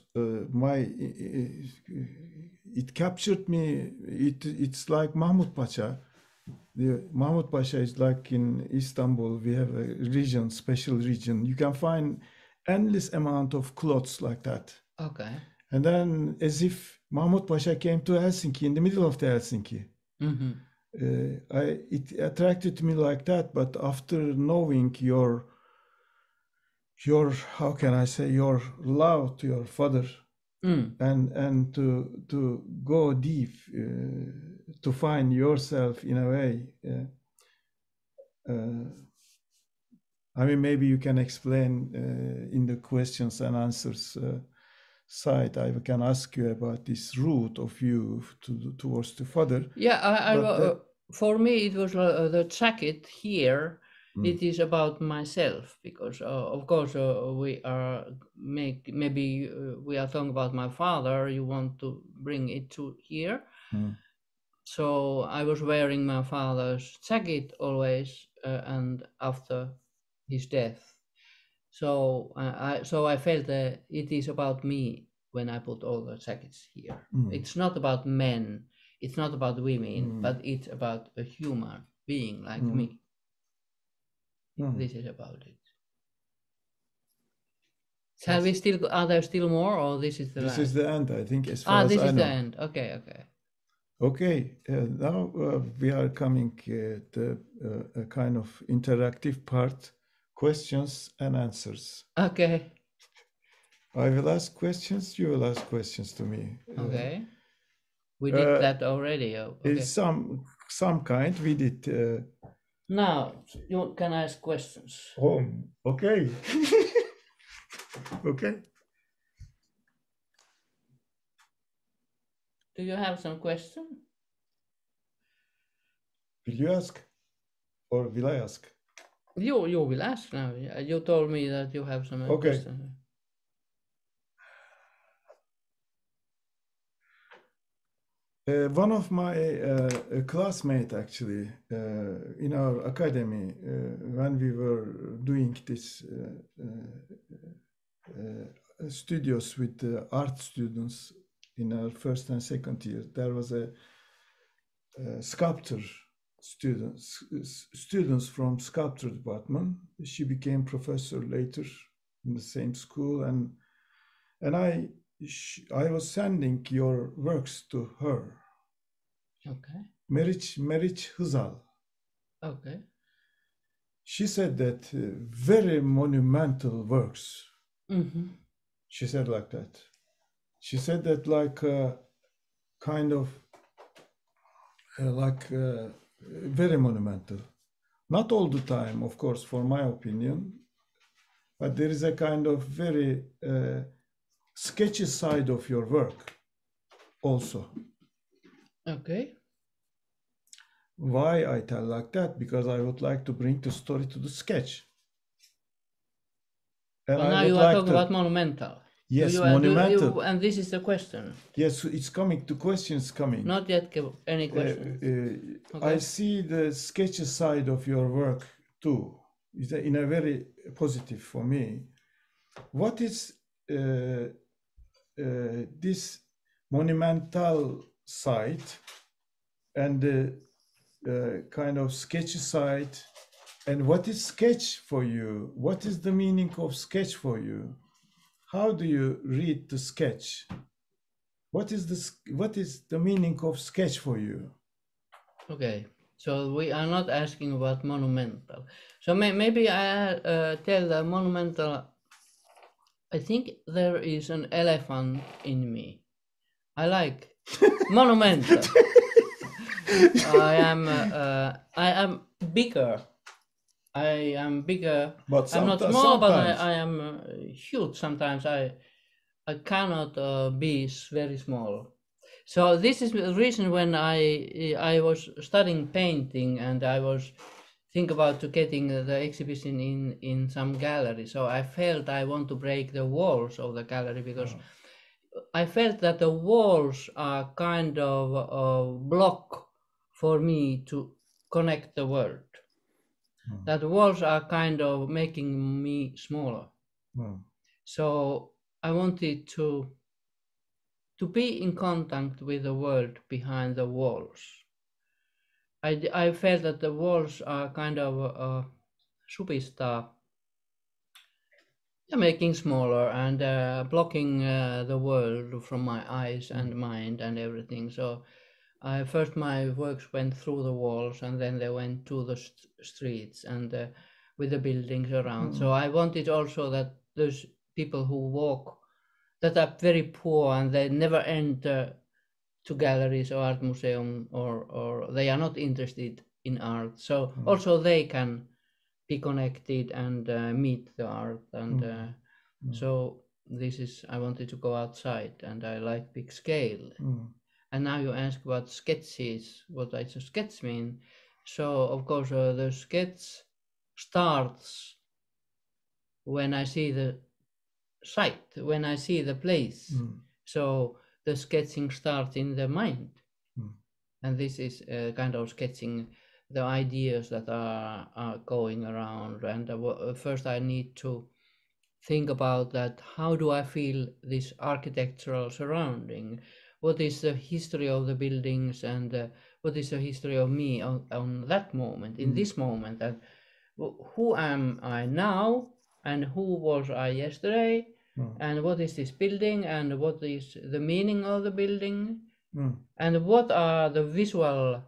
it captured me. It's like Mahmut Pasha. Mahmut Pasha is like in Istanbul. We have a region, special region. You can find endless amount of clothes like that. Okay. And then, as if Mahmut Pasha came to Helsinki, in the middle of the Helsinki. It attracted me like that. But after knowing your how can I say, your love to your father, and to go deep, to find yourself in a way. I mean, maybe you can explain in the questions and answers side. I can ask you about this route of you towards the father. Yeah, for me it was the jacket here. It is about myself, because of course we are maybe we are talking about my father. You want to bring it to here. So I was wearing my father's jacket always, and after his death. So I felt that it is about me when I put all the jackets here. It's not about men, it's not about women, but it's about a human being like me. This is about it. Shall we still? Are there still more, or this is the This last? is the end, I think. As far as this I is know. the end. Okay. Okay. Now we are coming to a kind of interactive part. Questions and answers. Okay. I will ask questions, you will ask questions to me. Okay. We did that already. Okay. Some kind we did. Now you can ask questions. Oh, okay. Okay. Do you have some question? Will you ask? Or will I ask? You will ask now. You told me that you have some questions. One of my classmates, actually, in our academy, when we were doing this studios with art students in our first and second year, there was a sculptor students from sculpture department. She became professor later in the same school, and I was sending your works to her. Okay. Meriç Hızal. Okay. She said that very monumental works. She said like that. She said that like kind of like very monumental. Not all the time, of course, for my opinion, but there is a kind of very sketchy side of your work also. Okay. Why I tell like that? Because I would like to bring the story to the sketch. And Well, now you are talking about monumental. Yes, monumental. And this is the question. Yes, it's coming. The question's coming. Not yet any questions. Okay. I see the sketchy side of your work too. It's in a very positive for me. What is this monumental side and the kind of sketchy side? And what is sketch for you? What is the meaning of sketch for you? How do you read the sketch? What is the meaning of sketch for you? Okay, so we are not asking about monumental. So maybe I tell the monumental. I think there is an elephant in me. I like monumental. I am bigger. I am bigger. But I'm not small, but I am huge. Sometimes I cannot be very small. So this is the reason when I was studying painting and I was thinking about getting the exhibition in some gallery. So I felt I want to break the walls of the gallery because I felt that the walls are kind of a block for me to connect the world. That walls are kind of making me smaller. So I wanted to be in contact with the world behind the walls. I felt that the walls are kind of subista, making smaller and blocking the world from my eyes and mind and everything. So first my works went through the walls and then they went to the streets and with the buildings around. So I wanted also that those people who walk that are very poor and they never enter to galleries or art museum or they are not interested in art. So also they can be connected and meet the art. And so this is, I wanted to go outside and I like big scale. And now you ask about sketches, what does a sketch mean? So of course the sketch starts when I see the site, when I see the place. So the sketching starts in the mind. And this is kind of sketching the ideas that are going around. And first I need to think about that. How do I feel this architectural surrounding? What is the history of the buildings and what is the history of me on that moment, in this moment? And who am I now and who was I yesterday? And what is this building and what is the meaning of the building? And what are the visual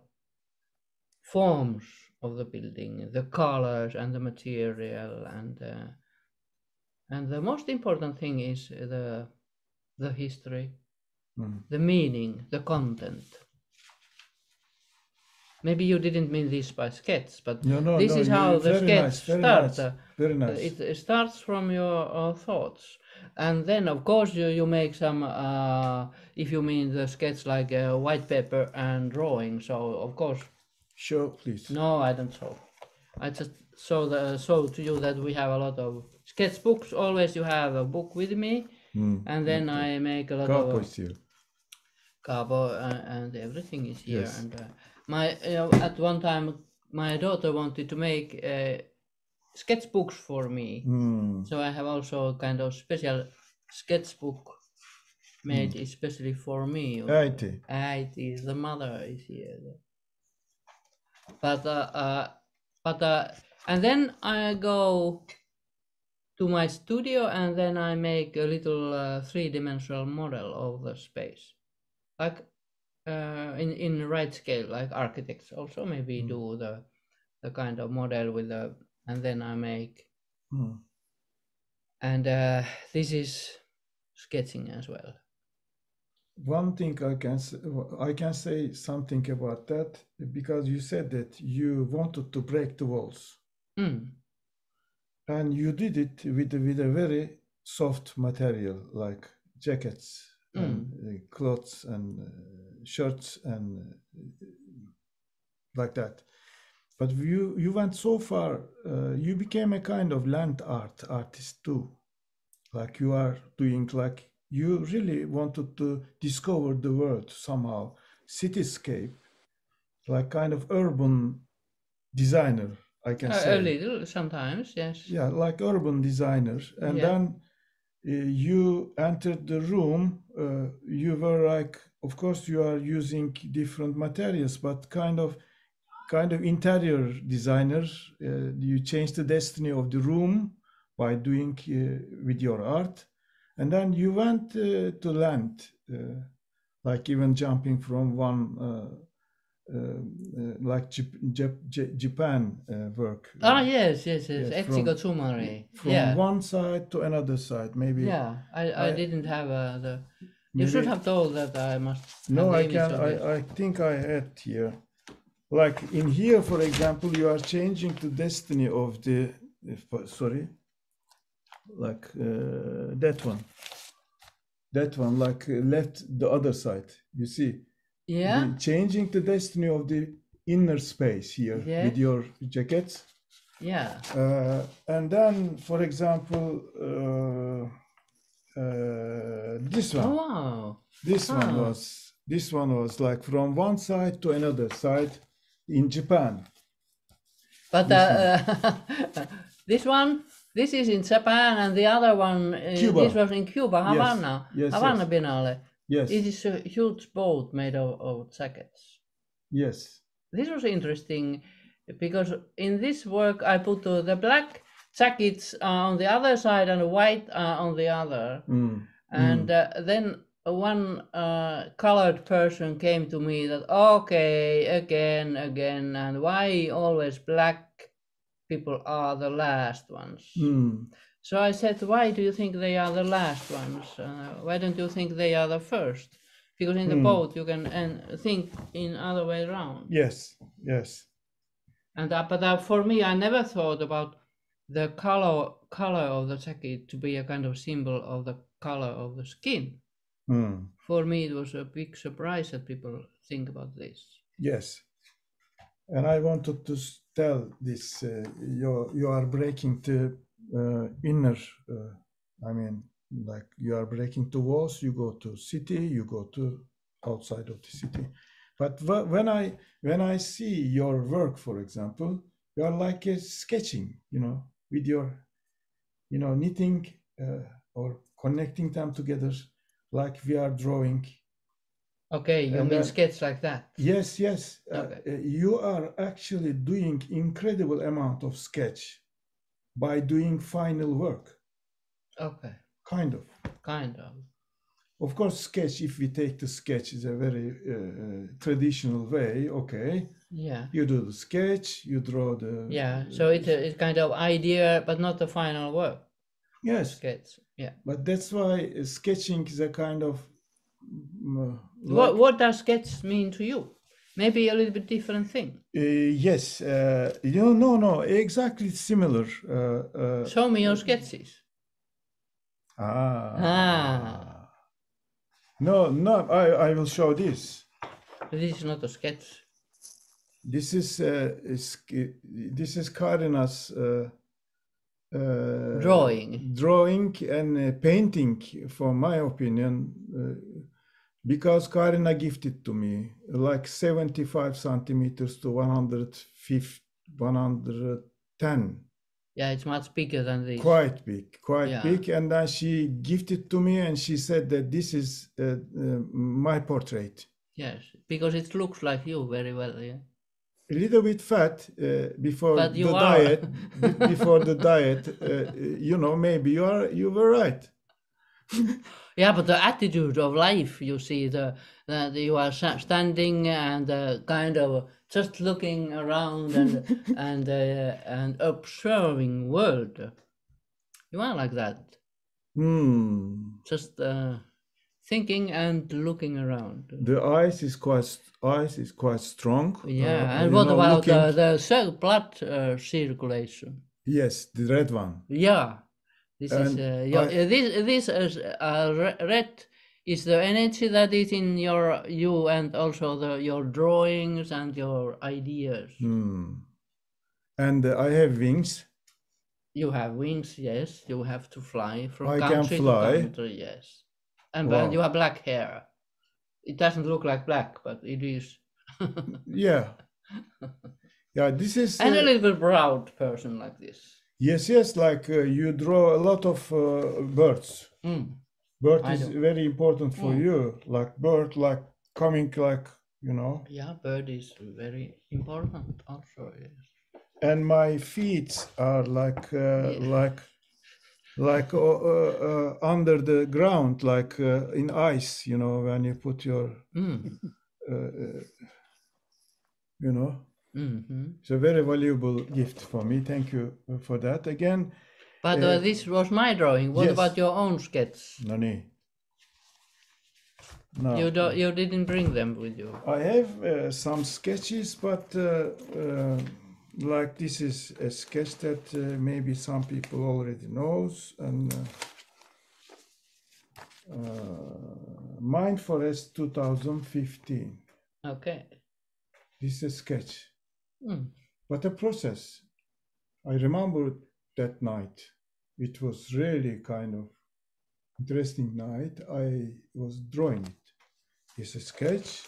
forms of the building, the colors and the material, and the most important thing is the history, the meaning, the content. Maybe you didn't mean this by sketch, but this is how the sketch starts. Very nice. It starts from your thoughts. And then, of course, you make some, if you mean the sketch like white paper and drawing. So, of course. Show, please. No, I don't show. I just show to you that we have a lot of sketchbooks. Always you have a book with me. And then I make a lot of... Capo and everything is here. Yes. And at one time, my daughter wanted to make sketchbooks for me. So I have also kind of special sketchbook made especially for me. Äiti, the mother is here. But and then I go to my studio and then I make a little three-dimensional model of the space, like in right scale, like architects also maybe do the kind of model with the, and then I make, and this is sketching as well. one thing I can say something about that, because you said that you wanted to break the walls, and you did it with a very soft material like jackets and clothes and shirts and like that. But you went so far, you became a kind of land art artist too. Like you are doing, like you really wanted to discover the world somehow, cityscape, like kind of urban designer, I can say. A little, sometimes, yes. Yeah, like urban designer. And then you entered the room, you were like, of course you are using different materials, but kind of interior designer. You changed the destiny of the room by doing with your art. And then you went to land, like even jumping from one, like Japan work. Yes. From one side to another side, maybe. Yeah, I didn't have the... You should have told that I must... No, I think I had here. Like in here, for example, you are changing the destiny of the... Sorry. Like that one, like left the other side, you see. Yeah. Changing the destiny of the inner space here with your jackets. Yeah. And then, for example, this one. Oh, wow. This one was like from one side to another side in Japan. But this is in Japan, and the other one, this was in Cuba, Havana, Havana Biennale. Yes. It is a huge boat made of jackets. Yes. This was interesting because in this work I put the black jackets on the other side and the white on the other. And then one colored person came to me that, okay, again, and why always black people are the last ones? So I said, why do you think they are the last ones? Why don't you think they are the first? Because in the boat you can think in other way around. Yes. And but for me, I never thought about the color of the jacket to be a kind of symbol of the color of the skin. For me, it was a big surprise that people think about this. Yes. And I wanted to tell this, you are breaking the inner, I mean, like you are breaking the walls, you go to city, you go to outside of the city. But when I see your work, for example, you are like sketching, with your, knitting or connecting them together, like we are drawing. Okay, you mean sketch like that? Yes. Okay. You are actually doing incredible amount of sketch by doing final work. Okay. Kind of. Of course, sketch, if we take the sketch, is a very traditional way, okay. Yeah. You do the sketch, you draw the... Yeah, so it's kind of idea, but not the final work. Yes. Sketch, yeah. But that's why sketching is a kind of... What does sketch mean to you? Maybe a little bit different thing. Yes. No, exactly similar. Show me your sketches. No, I will show this. This is not a sketch. This is Kaarina's drawing and painting, for my opinion, because Kaarina gifted to me like 75 centimeters to 110. Yeah, it's much bigger than this. Quite big. And then she gifted to me and she said that this is my portrait. Yes, because it looks like you very well, yeah. A little bit fat before but the diet. Before the diet, maybe you were right. Yeah, but the attitude of life, you see, that you are standing and kind of just looking around and observing world. You are like that. Just thinking and looking around. The eyes is quite strong. Yeah, and what about the blood circulation? Yes, the red one. Yeah, this is this is red is the energy that is in you and also your drawings and your ideas. And I have wings. You have wings, yes. You have to fly from I country can fly. to country, yes. And you have black hair. It doesn't look like black, but it is. Yeah. Yeah, this is... And a little bit proud person like this. Yes, like you draw a lot of birds. Bird is very important for you, like bird, like coming, like, you know. Yeah, bird is very important also, yes. And my feet are like under the ground, like in ice, you know, when you put your, you know. It's a very valuable gift for me. Thank you for that again. But this was my drawing. What about your own sketch? No. You didn't bring them with you. I have some sketches, but like this is a sketch that maybe some people already knows, and Mind Forest 2015. Okay. This is a sketch, but a process. I remember that night. It was really kind of interesting night. I was drawing it. It's a sketch.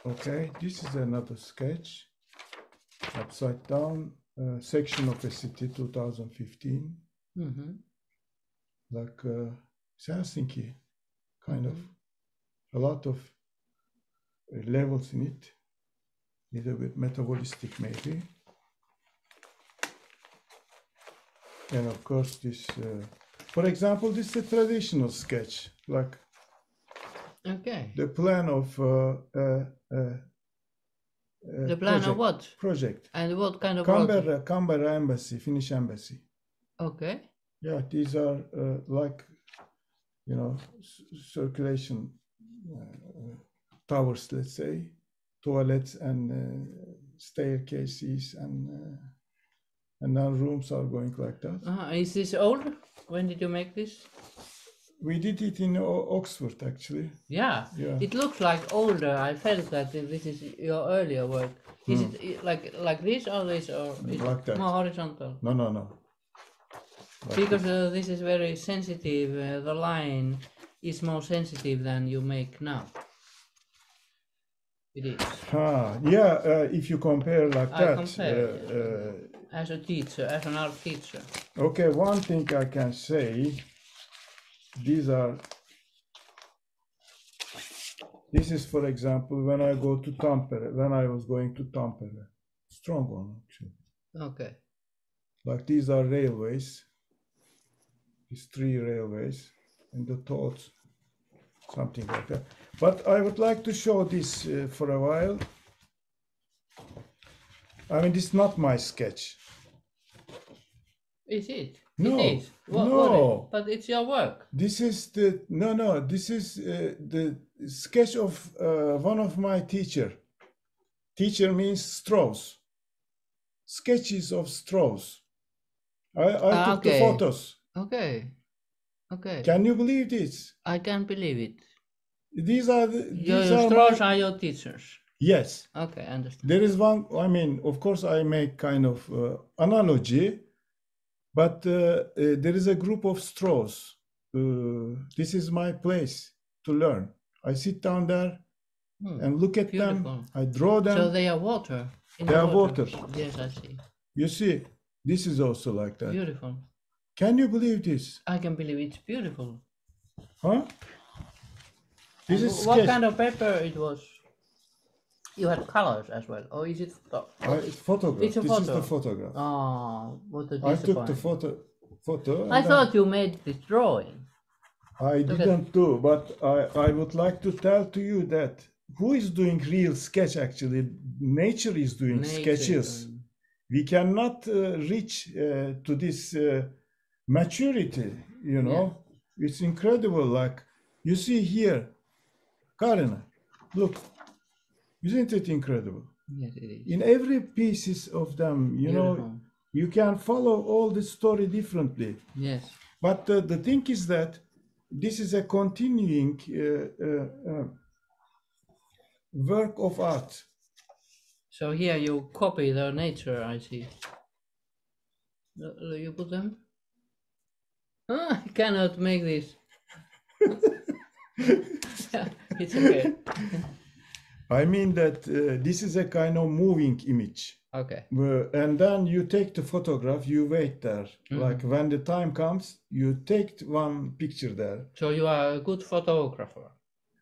Okay, this is another sketch. Upside down, section of a city, 2015. Like Helsinki, kind of. A lot of levels in it. Little bit metabolistic maybe. And of course this, for example, this is a traditional sketch, like the plan of the plan of what? Project. And what kind of Canberra embassy, Finnish embassy. Okay. Yeah, these are like, you know, circulation towers, let's say, toilets and staircases, and now rooms are going like that. Is this old? When did you make this? We did it in Oxford, actually. Yeah, it looks like older. I felt that this is your earlier work. Is it like this or this, or is like that? More horizontal? No. Like because this is very sensitive. The line is more sensitive than you make now. It is. If you compare like that. Compare, as a teacher, as an art teacher. Okay, one thing I can say, this is, for example, when I go to Tampere, when I was going to Tampere. Strong one, actually. Okay. Like these are railways, these 3 railways, and the thoughts, something like that. But I would like to show this for a while. I mean, this is not my sketch. Is it? No. It is. No. But it's your work. This is the This is the sketch of one of my teacher. Teacher means Strauss. Sketches of Strauss. I took the photos. Okay. Can you believe this? I can't believe it. These are Strauss are your teachers. Yes. Okay, I understand. There is one. I mean, of course, I make kind of analogy, but there is a group of Strauss. This is my place to learn. I sit down there and look at them. I draw them. So they are water. They are water. Yes, I see. You see, this is also like that. Beautiful. Can you believe this? I can believe it's beautiful. Huh? This is what sketch. kind of paper it was? You had colors as well, or is it? It's photograph. It's a photo. This is the photograph. Oh, what a I took the photo. I thought you made this drawing. I didn't do, but I would like to tell to you that who is doing real sketch actually? Nature is doing sketches. We cannot reach to this maturity, you know. It's incredible. Like you see here, Kaarina, look, isn't it incredible? Yes, it is. In every pieces of them, you know, you can follow all the story differently. Yes. But the thing is that this is a continuing work of art. So here you copy the nature, I see. You put them? I cannot make this. It's okay. I mean that this is a kind of moving image. Okay. And then you take the photograph, you wait there. Like when the time comes, you take one picture there. So you are a good photographer.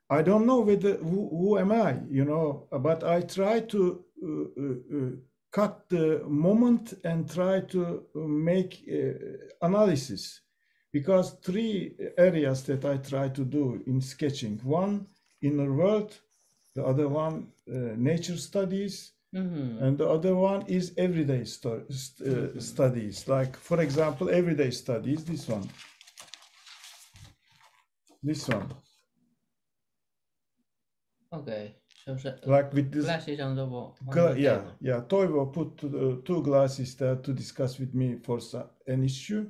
I don't know whether who am I, you know, but I try to cut the moment and try to make analysis, because three areas that I try to do in sketching: one, inner world; the other one, nature studies; and the other one is everyday studies. Like, for example, everyday studies, this one. Okay, so like with this glasses on the wall. Yeah. Toivo put two glasses there to discuss with me for an issue,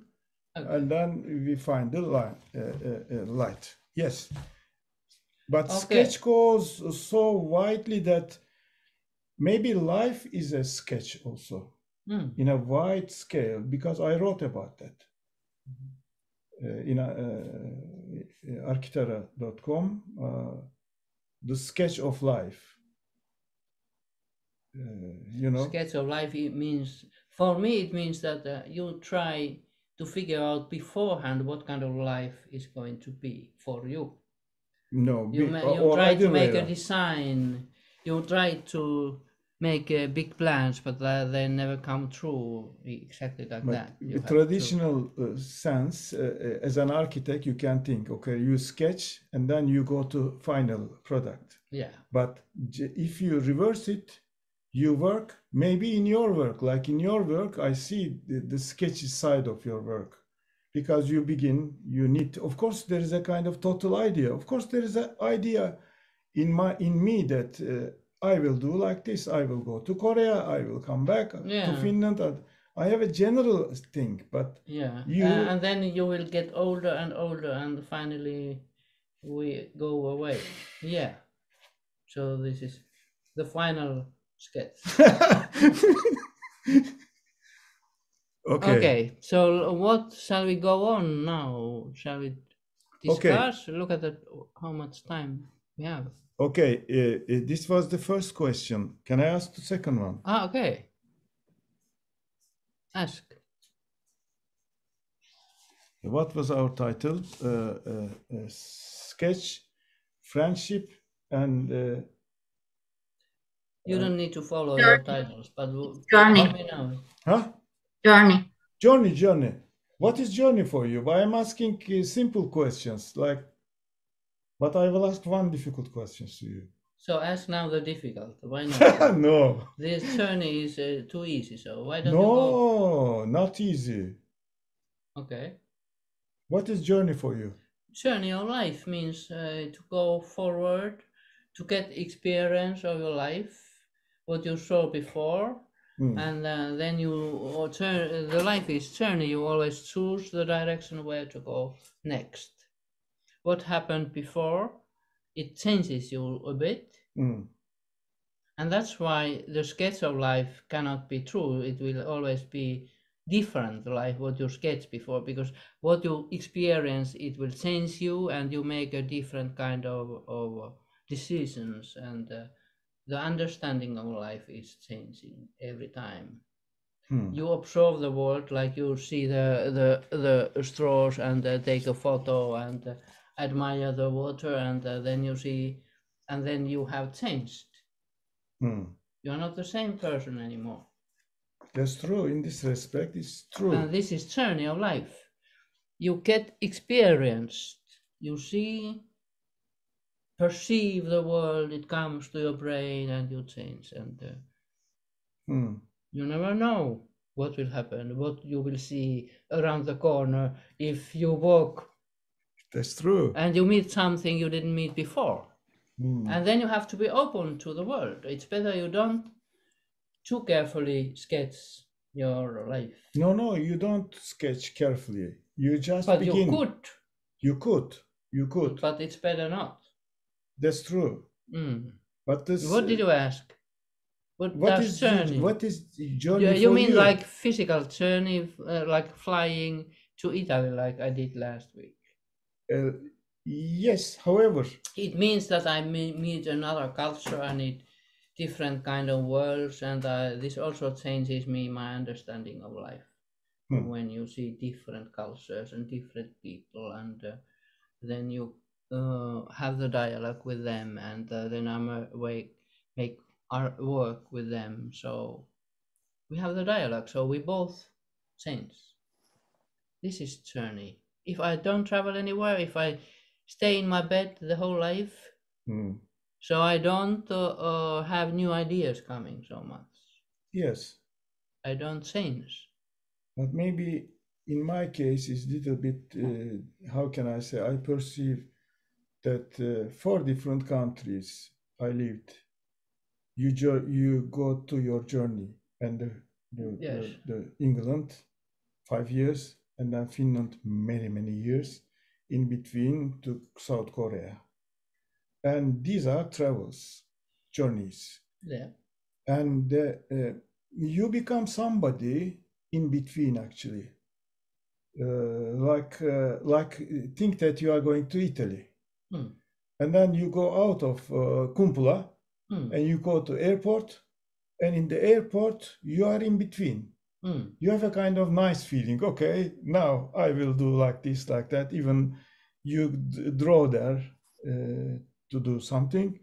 and then we find the light. Yes, but sketch goes so widely that maybe life is a sketch also in a wide scale, because I wrote about that in architera.com. The sketch of life, you know. Sketch of life, it means, for me, it means that you try to figure out beforehand what kind of life is going to be for you. No, you try to make a design. You try to make big plans, but they never come true exactly like that. The traditional sense, as an architect, you can think, okay, you sketch and then you go to final product. Yeah. But if you reverse it, you work, maybe in your work, like in your work, I see the sketchy side of your work. Because you begin, you need, of course, there is a kind of total idea. Of course, there is an idea in me that I will do like this. I will go to Korea. I will come back to Finland. I have a general thing, but and then you will get older and older, and finally we go away. Yeah. So this is the final sketch. Okay. So what shall we go on now? Shall we discuss? Okay. Look at how much time we have. Okay, this was the first question. Can I ask the second one? Okay. Ask. What was our title? Sketch, friendship, and... you don't need to follow your titles, but journey. Let me know. Huh? Journey. What is journey for you? I am asking simple questions, like... But I will ask one difficult question to you. So ask now the difficult. Why not? No. This journey is too easy. So why don't you go? No, not easy. Okay. What is journey for you? Journey of life means to go forward, to get experience of your life, what you saw before, and then you turn. The life is journey. You always choose the direction where to go next. What happened before, it changes you a bit. And that's why the sketch of life cannot be true. It will always be different, like what you sketched before, because what you experience, it will change you, and you make a different kind of decisions, and the understanding of life is changing every time. You observe the world, like you see the straws and take a photo and admire the water, and then you see, and then you have changed. You're not the same person anymore. That's true. In this respect, it's true. And this is journey of life. You get experienced. You see, perceive the world. It comes to your brain, and you change. And you never know what will happen, what you will see around the corner if you walk. That's true. And you meet something you didn't meet before. Mm. And then you have to be open to the world. It's better you don't too carefully sketch your life. No, you don't sketch carefully. You just But begin. you could. You could. But it's better not. That's true. Mm. But this. What did you ask? What is journey? What is journey for you mean like physical journey, like flying to Italy, like I did last week? Yes. However, it means that I meet another culture and it different kind of worlds, and this also changes my understanding of life. When you see different cultures and different people, and then you have the dialogue with them, and then I'm make our work with them. So we have the dialogue, so we both change. This is journey. If I don't travel anywhere, if I stay in my bed the whole life, so I don't have new ideas coming so much. Yes. I don't change. But maybe in my case, it's a little bit, how can I say, I perceive that 4 different countries I lived. You go to your journey, and the England 5 years, and then Finland many years, in between to South Korea. And these are travels, journeys. Yeah. And you become somebody in between, actually. Like think that you are going to Italy. And then you go out of Kumpula and you go to airport, and in the airport you are in between. You have a kind of nice feeling. Okay, now I will do like this, like that. Even you draw there to do something,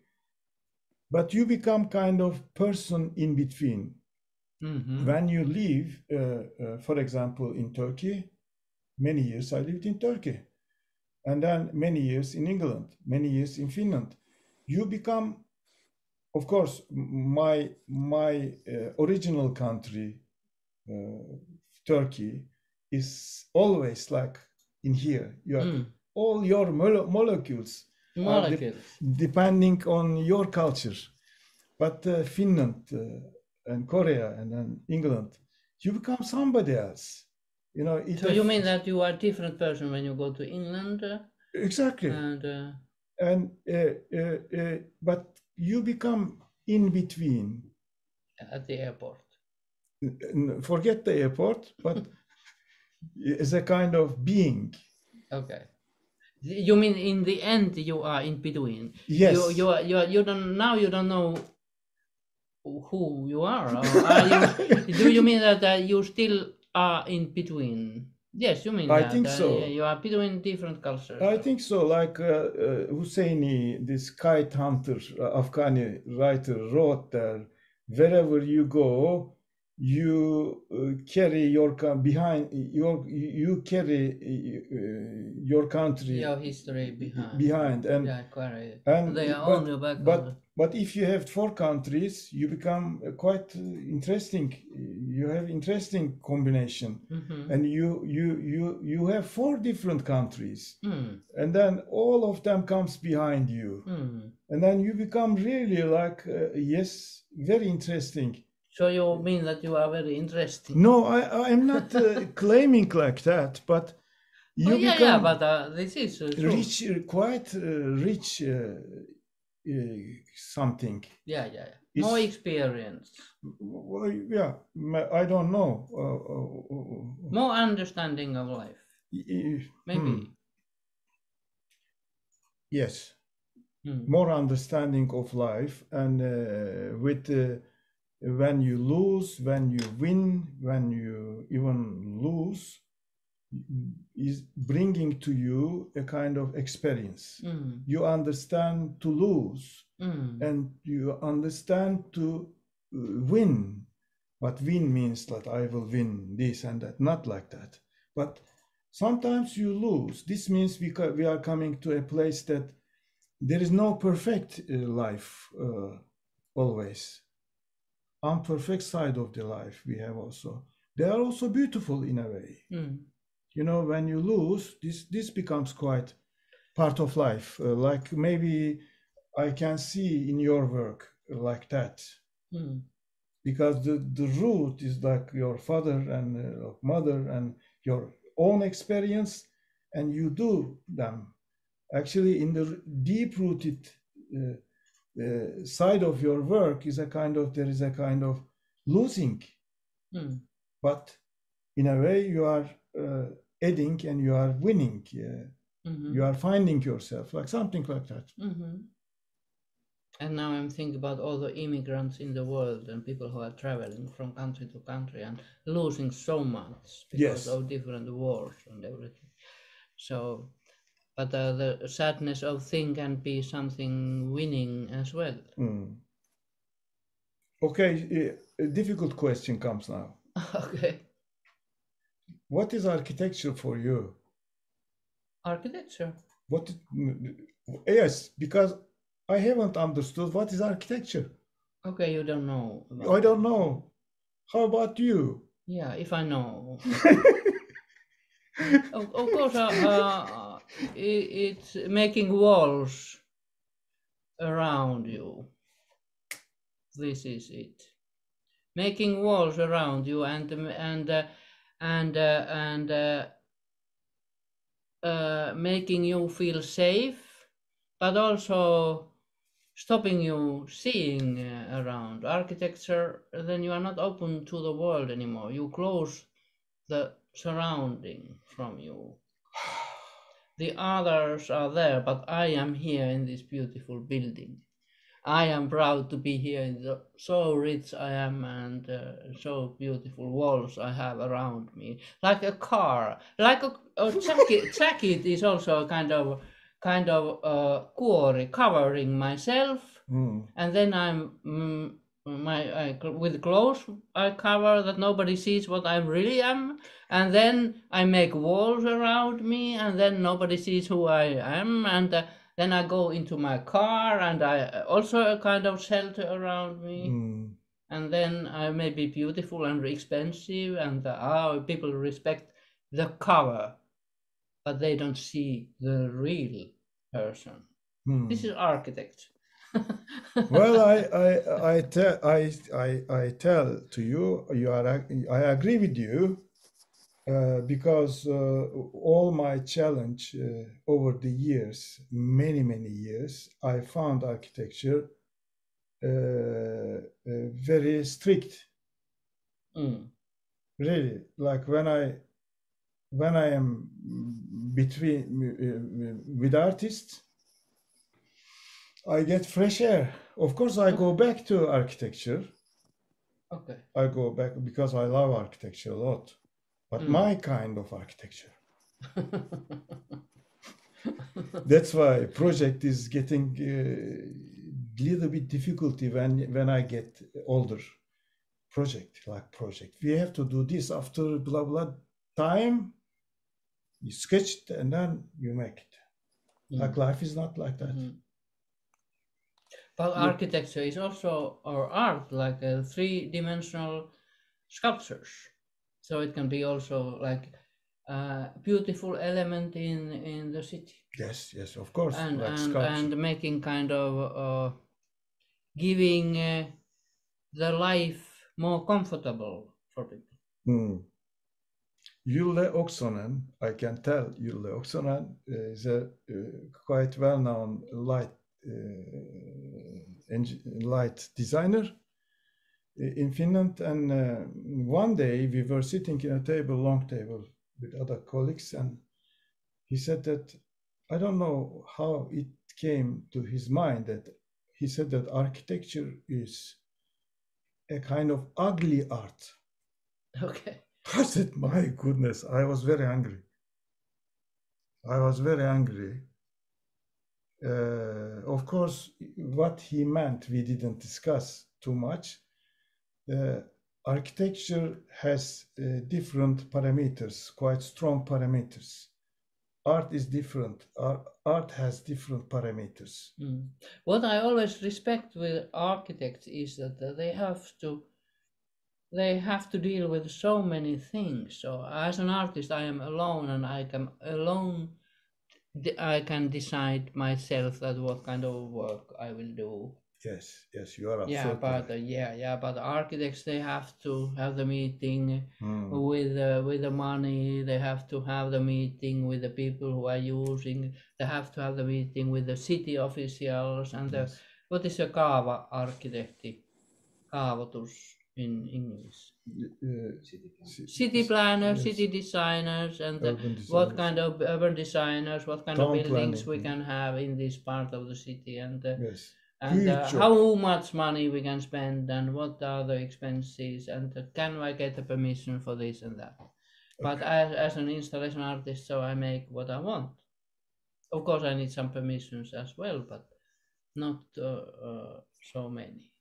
but you become kind of person in between. When you live, for example, in Turkey, many years I lived in Turkey, and then many years in England, many years in Finland. You become, of course, my original country, Turkey, is always like in here. You have all your molecules depending on your culture. But Finland and Korea and then England, you become somebody else. You know. So you mean that you are a different person when you go to England? Exactly. But you become in between. At the airport. Forget the airport, but as a kind of being. Okay. You mean in the end you are in between? Yes. You don't know who you are. Do you mean that you still are in between? Yes, you mean I that. think so. You are between different cultures. I think so. Like Hüseyin, this kite hunter, Afghani writer, wrote there, wherever you go, you carry your behind you carry your country, your history behind, and they are on your back. But if you have 4 countries, you become quite interesting. You have interesting combination, and you have 4 different countries, and then all of them comes behind you, and then you become really like yes, very interesting. So you mean that you are very interesting? No, I'm not claiming like that, but you become but this is rich, quite rich something. Yeah. More experience. Well, yeah, I don't know. More understanding of life. Maybe. Yes. More understanding of life, and with when you lose, when you win, when you even lose, is bringing to you a kind of experience. You understand to lose, and you understand to win. But win means that I will win this and that, not like that. But sometimes you lose. This means we are coming to a place that there is no perfect life always. Imperfect side of the life we have also. they are also beautiful in a way. You know, when you lose, this becomes quite part of life. Like maybe I can see in your work like that. Because the root is like your father and mother and your own experience, and you do them. Actually, in the deep-rooted side of your work there is a kind of losing. But in a way you are adding and you are winning. You are finding yourself, like something like that. And now I'm thinking about all the immigrants in the world and people who are traveling from country to country and losing so much because of different wars and everything. So, but the sadness of thing can be something winning as well. Okay, a difficult question comes now. Okay. What is architecture for you? Architecture? Yes, because I haven't understood what is architecture. Okay, you don't know. I don't know. How about you? Yeah, if I know. Of course, it's making walls around you. This is it. Making walls around you and making you feel safe, but also stopping you seeing around. Architecture, then you are not open to the world anymore. You close the surrounding from you. The others are there, but I am here in this beautiful building. I am proud to be here. So rich I am, and so beautiful walls I have around me, like a car, like a jacket. Jacket is also a kind of quarry covering myself, and then I'm with clothes I cover that nobody sees what I really am, and then I make walls around me, and then nobody sees who I am, and then I go into my car, and I also a kind of shelter around me, and then I may be beautiful and expensive, and people respect the cover, but they don't see the real person. This is architecture. Well, I tell to you, I agree with you, because all my challenge over the years, many years, I found architecture very strict. Really, like when I am with artists, I get fresh air. Of course, I go back to architecture. Okay. I go back because I love architecture a lot, but my kind of architecture. That's why project is getting a little bit difficulty when I get older. Project. We have to do this after blah blah time. You sketch it and then you make it. Like life is not like that. But architecture is also, or art, like a three-dimensional sculptures. So it can be also like a beautiful element in the city. Yes, of course. And making kind of giving the life more comfortable for people. Yule Oksanen, I can tell Yule Oksanen is a quite well-known light designer in Finland, and one day we were sitting in a long table with other colleagues, and he said that, I don't know how it came to his mind, that he said that architecture is a kind of ugly art. Okay. I said, my goodness, I was very angry. Of course, what he meant, we didn't discuss too much. Architecture has different parameters, quite strong parameters. Art is different. Art has different parameters. What I always respect with architects is that they have to they have to deal with so many things. So as an artist, I am alone, and I can decide myself that what kind of work I will do. Yes, yes, you are absolutely Yeah, but right. but the architects, they have to have the meeting with the money. They have to have the meeting with the people who are using. They have to have the meeting with the city officials and Yes. what is a kaava-arkkitehti? Kaavoitus in English. City planners, yes. city designers, and what Designers. kind of urban designers, what kind Town of buildings planning. we can have in this part of the city, and Yes. and how much money we can spend, and what are the expenses, and can I get a permission for this and that. But as an installation artist, so I make what I want. Of course, I need some permissions as well, but not so many.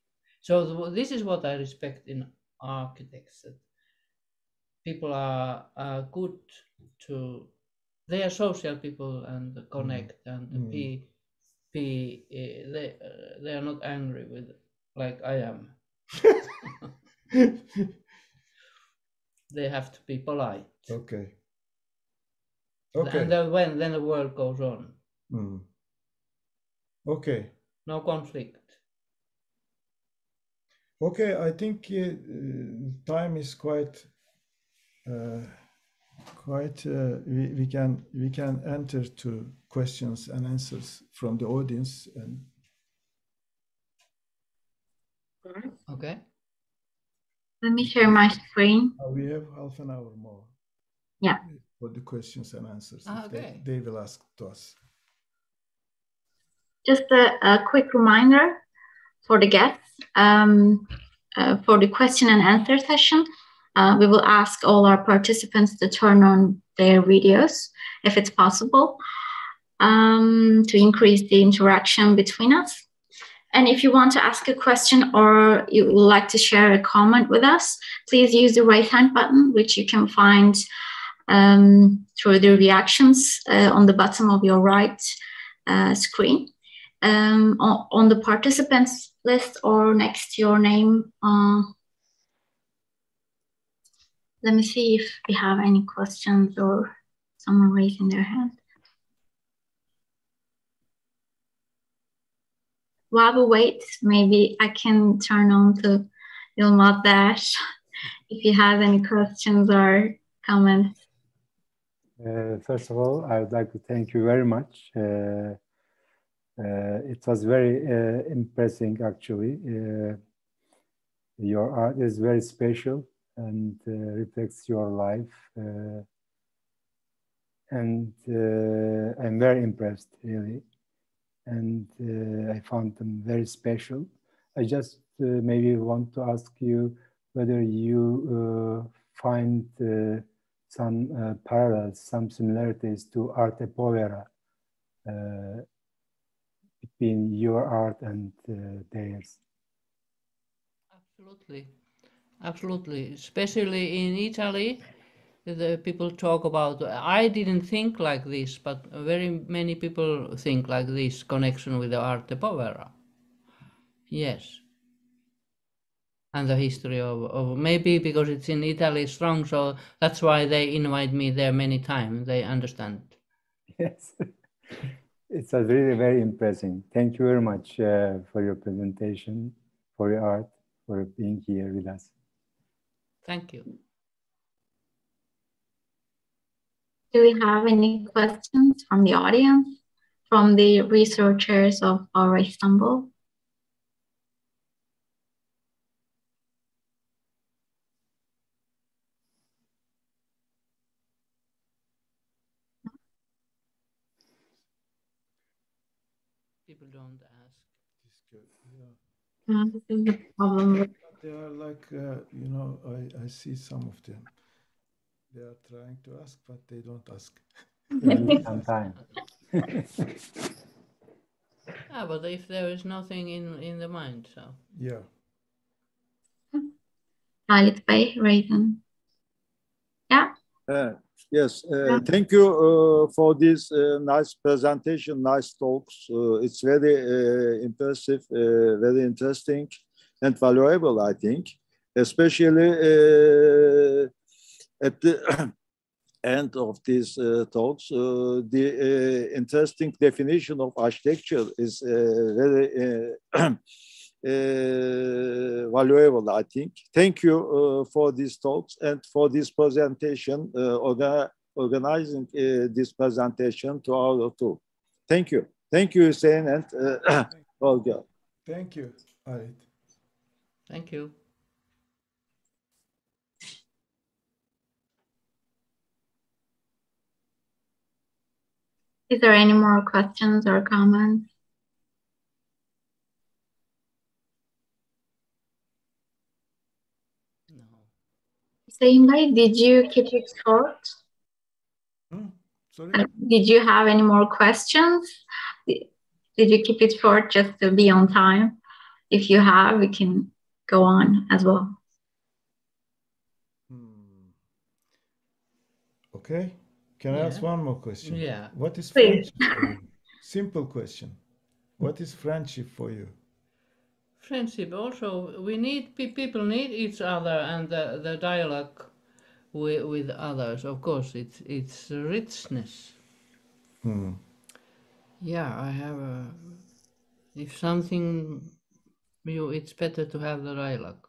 So this is what I respect in architects, that people are good to, they are social people and connect and they are not angry with like I am. They have to be polite. Okay. And then the world goes on. Okay. No conflict. Okay, I think time is quite. We can enter to questions and answers from the audience. And okay. Let me share my screen. We have half an hour more. Yeah. For the questions and answers. Okay. They will ask to us. Just a quick reminder for the guests. For the question and answer session, we will ask all our participants to turn on their videos, if it's possible, to increase the interaction between us. And if you want to ask a question or you would like to share a comment with us, please use the raise hand button, which you can find through the reactions on the bottom of your right screen. On the participants list or next to your name. Let me see if we have any questions or someone raising their hand. While we wait, maybe I can turn on to Yılmaz Dash if he has any questions or comments. First of all, I would like to thank you very much. It was very impressive, actually. Your art is very special and reflects your life. And I'm very impressed, really. And I found them very special. I just maybe want to ask you whether you find some parallels, some similarities to arte povera between your art and theirs. Absolutely, absolutely. Especially in Italy, the people talk about, I didn't think like this, but very many people think like this connection with the arte povera. Yes. And the history of maybe because it's in Italy strong, so that's why they invite me there many times. They understand. Yes, it's really very impressive. Thank you very much for your presentation, for your art, for being here with us. Thank you. Do we have any questions from the audience, from the researchers of Aura Istanbul? People don't ask. This is the problem. They are like, you know, I see some of them. They are trying to ask, but they don't ask. Sometime. But if there is nothing in the mind, so. Yeah. Halit Bey, Raven. Yeah. Yes, thank you for this nice presentation, nice talks. It's very impressive, very interesting and valuable, I think. especially at the end of these talks. The interesting definition of architecture is very valuable, I think. Thank you for these talks and for this presentation, organizing this presentation to all too. Thank you. Thank you, Hüseyin and Olga. Thank you, Alit. Thank you. Is there any more questions or comments? No. Hüseyin, did you keep it short? Sorry? Did you have any more questions? Did you keep it short just to be on time? If you have, we can go on as well. Okay. Can I ask one more question? Yeah. What is Please. friendship for you? Simple question. What is friendship for you? Friendship also, we need, people need each other, and the dialogue with others, of course, it's richness. Yeah, I have if something new, it's better to have the dialogue.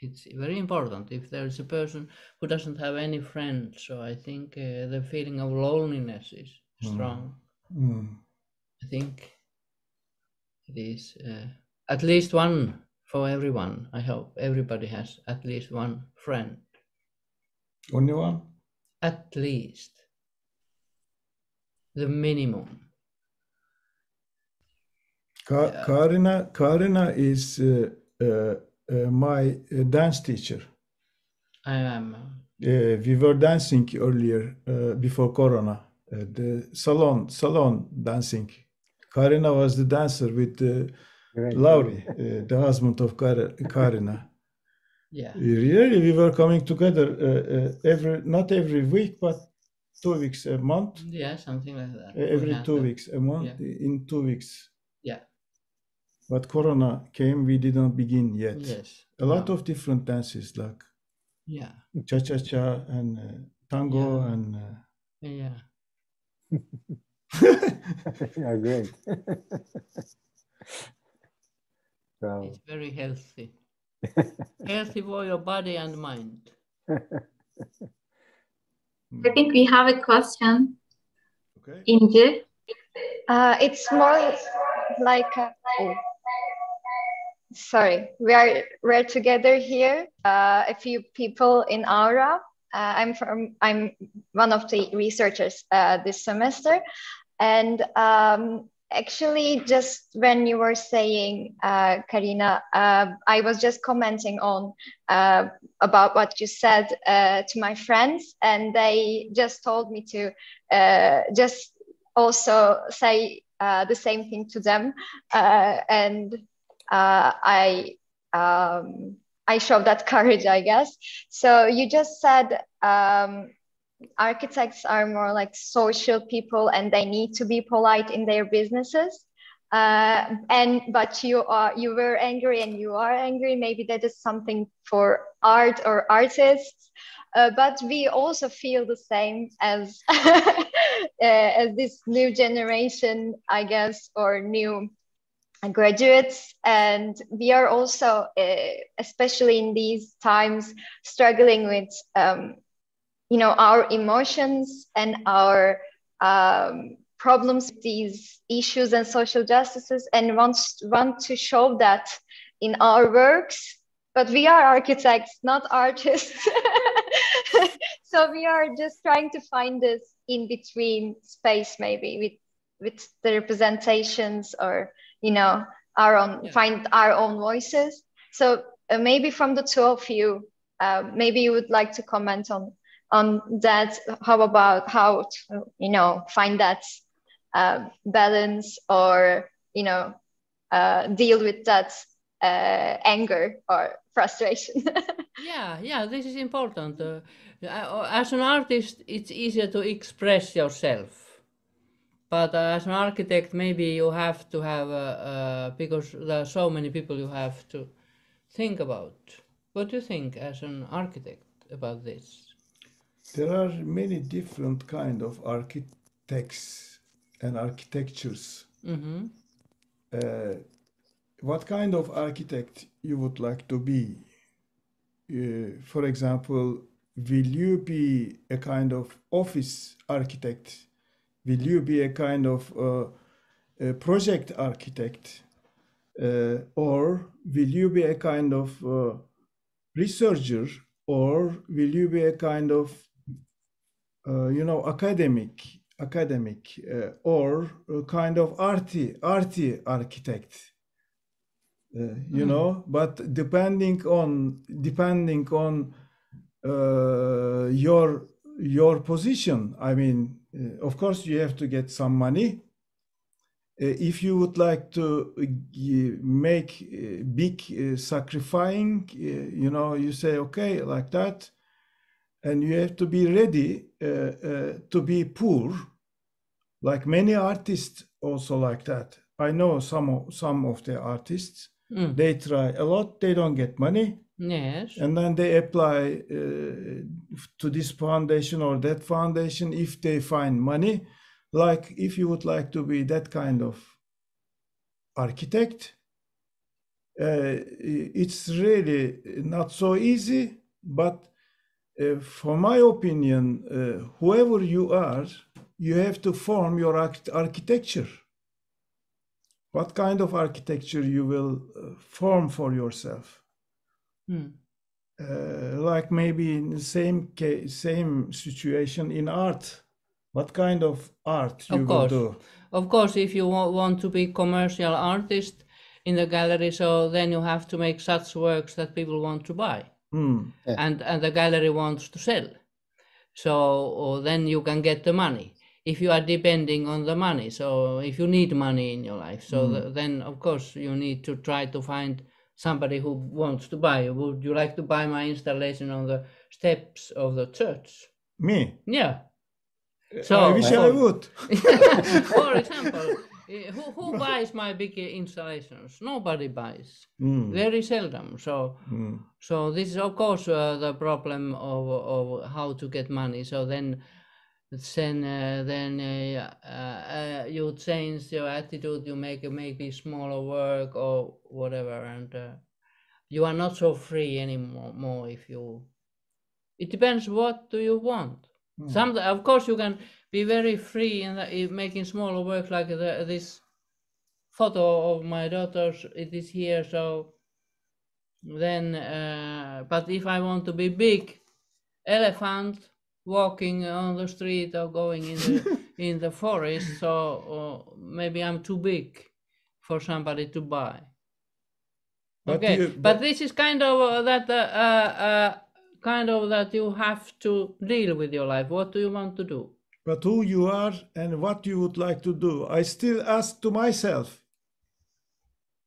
It's very important if there's a person who doesn't have any friends. So I think the feeling of loneliness is strong. I think it is at least one for everyone. I hope everybody has at least one friend. Only one? At least. The minimum. Kaarina is my dance teacher. I am. We were dancing earlier before Corona, the salon dancing. Kaarina was the dancer with Lauri, the husband of Kaarina. Yeah. Really, we were coming together not every week, but 2 weeks a month. Yeah, something like that. Every 2 weeks a month, yeah. in 2 weeks. Yeah. But Corona came, we didn't begin yet. Yes. A lot of different dances like cha-cha-cha and tango and... yeah. Yeah, great. So. It's very healthy. Healthy for your body and mind. I think we have a question. Okay. Inge? It's more like sorry, we're together here, a few people in Aura. I'm one of the researchers this semester, and actually, just when you were saying, Kaarina, I was just commenting on about what you said to my friends, and they just told me to just also say the same thing to them, and I showed that courage, I guess. So you just said architects are more like social people and they need to be polite in their businesses. But you were angry and you are angry. Maybe that is something for art or artists. But we also feel the same as as this new generation, I guess, or new graduates, and we are also, especially in these times, struggling with our emotions and our problems with these issues and social justices, and want to show that in our works. But we are architects, not artists. So we are just trying to find this in between space, maybe with the representations, or our own, find our own voices. So maybe from the two of you, maybe you would like to comment on that. How about how to, find that balance, or deal with that anger or frustration? Yeah, this is important. As an artist, it's easier to express yourself. But as an architect, maybe you have to have, because there are so many people you have to think about. What do you think as an architect about this? There are many different kind of architects and architectures. Mm-hmm. What kind of architect you would like to be? For example, will you be a kind of office architect? Will you be a kind of a project architect? Or will you be a kind of researcher? Or will you be a kind of academic, or a kind of arty architect? But depending on your position, I mean, of course you have to get some money. If you would like to make big sacrificing, you say okay like that, and you have to be ready to be poor, like many artists also like that. I know some of the artists. They try a lot, they don't get money. Yes. And then they apply to this foundation or that foundation if they find money. Like if you would like to be that kind of architect, it's really not so easy. But for my opinion, whoever you are, you have to form your architecture. What kind of architecture you will form for yourself? Like maybe in the same situation in art. What kind of art you will do? Of course, if you want to be commercial artist in the gallery, so then you have to make such works that people want to buy, and the gallery wants to sell. So then you can get the money. If you are depending on the money, so if you need money in your life, so then of course you need to try to find somebody who wants to buy. Would you like to buy my installation on the steps of the church? Me? Yeah. So I wish I would. For example, who buys my big installations? Nobody buys. Very seldom. So this is of course the problem of how to get money. So then you change your attitude. You make maybe smaller work or whatever, and you are not so free anymore. It depends. What do you want? Of course, you can be very free in making smaller work, like this photo of my daughter's. It is here, so then. But if I want to be big, elephant walking on the street or going in the forest, so maybe I'm too big for somebody to buy. Okay, but this is kind of that you have to deal with your life. What do you want to do? But who you are and what you would like to do. I still ask to myself,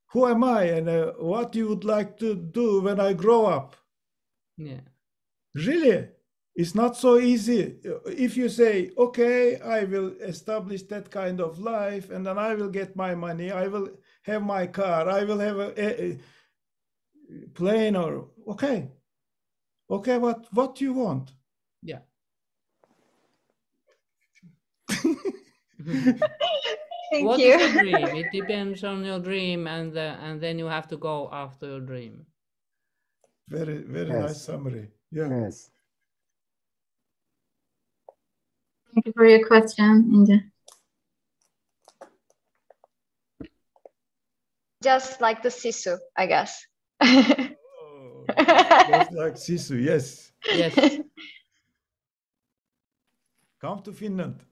who am I and what you would like to do when I grow up? Yeah. Really, it's not so easy. If you say, okay, I will establish that kind of life and then I will get my money, I will have my car, I will have a plane, or okay, what do you want? Yeah. What is your dream? It depends on your dream, and then you have to go after your dream. Very nice summary. Yeah. Yes. Thank you for your question, Inge. Just like the Sisu, I guess. Just like Sisu, yes. Yes. Come to Finland.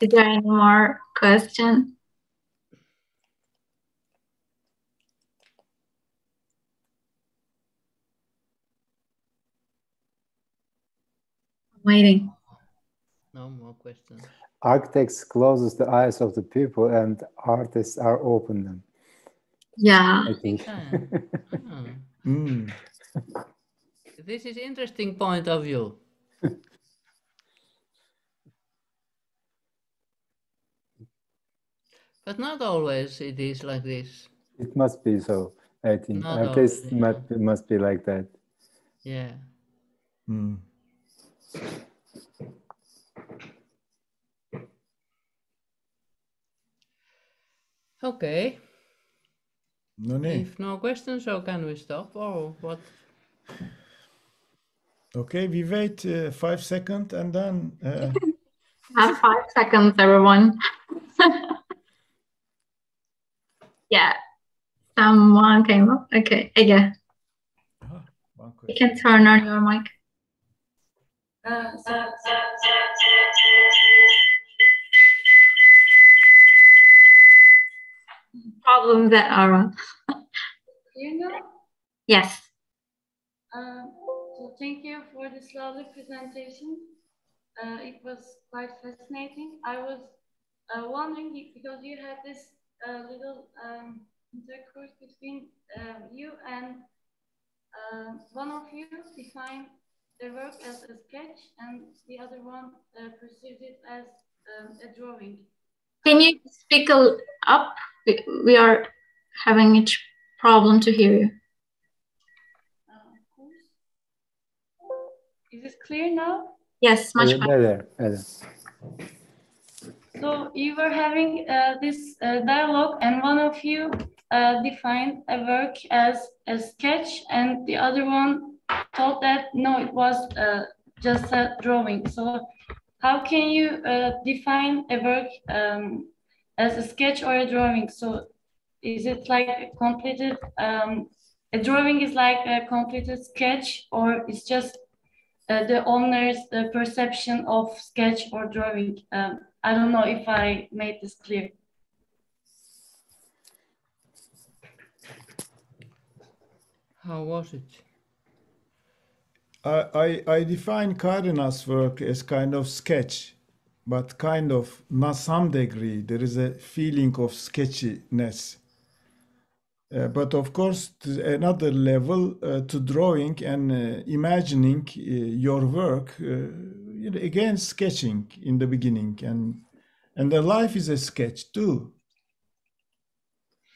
Is there any more questions? Waiting. No more questions. Architects closes the eyes of the people and artists are open them. Yeah. I think. This is interesting point of view. But not always it is like this. It must be so, I think. Not Artists always, yeah. must be like that. Yeah. Hmm. Okay. No need. If no questions, so can we stop or what? Okay, we wait 5 seconds and then. Have 5 seconds, everyone. Yeah, someone came up. Okay, Ege, One you question. can turn on your mic. Problems at Aura. You know, Yes. so thank you for this lovely presentation. It was quite fascinating. I was wondering because you had this little intercourse between you and one of you defined the work as a sketch and the other one perceived it as a drawing. Can you speak up? We are having a problem to hear you. Of course. Is it clear now? Yes, much better. Better. So you were having this dialogue, and one of you defined a work as a sketch, and the other one thought that no, it was just a drawing. So how can you define a work as a sketch or a drawing? So is it like a completed, a drawing is like a completed sketch, or it's just the owner's perception of sketch or drawing? I don't know if I made this clear. How was it? I define Kaarina's work as kind of sketch, but kind of, not some degree, there is a feeling of sketchiness. But of course, to another level, to drawing and imagining your work, again, sketching in the beginning. And the life is a sketch too.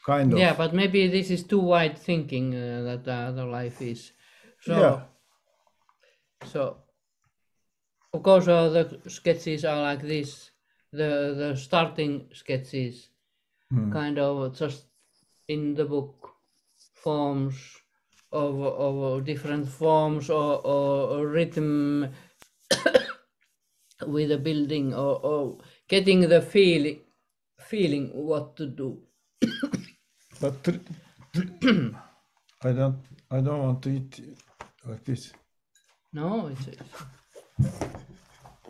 Kind of. Yeah, but maybe this is too wide thinking that the other life is. So, Yeah. So, of course, the sketches are like this. The starting sketches, kind of just in the book, forms of different forms or rhythm with a building or getting the feeling what to do. But I don't want to eat like this. No, it's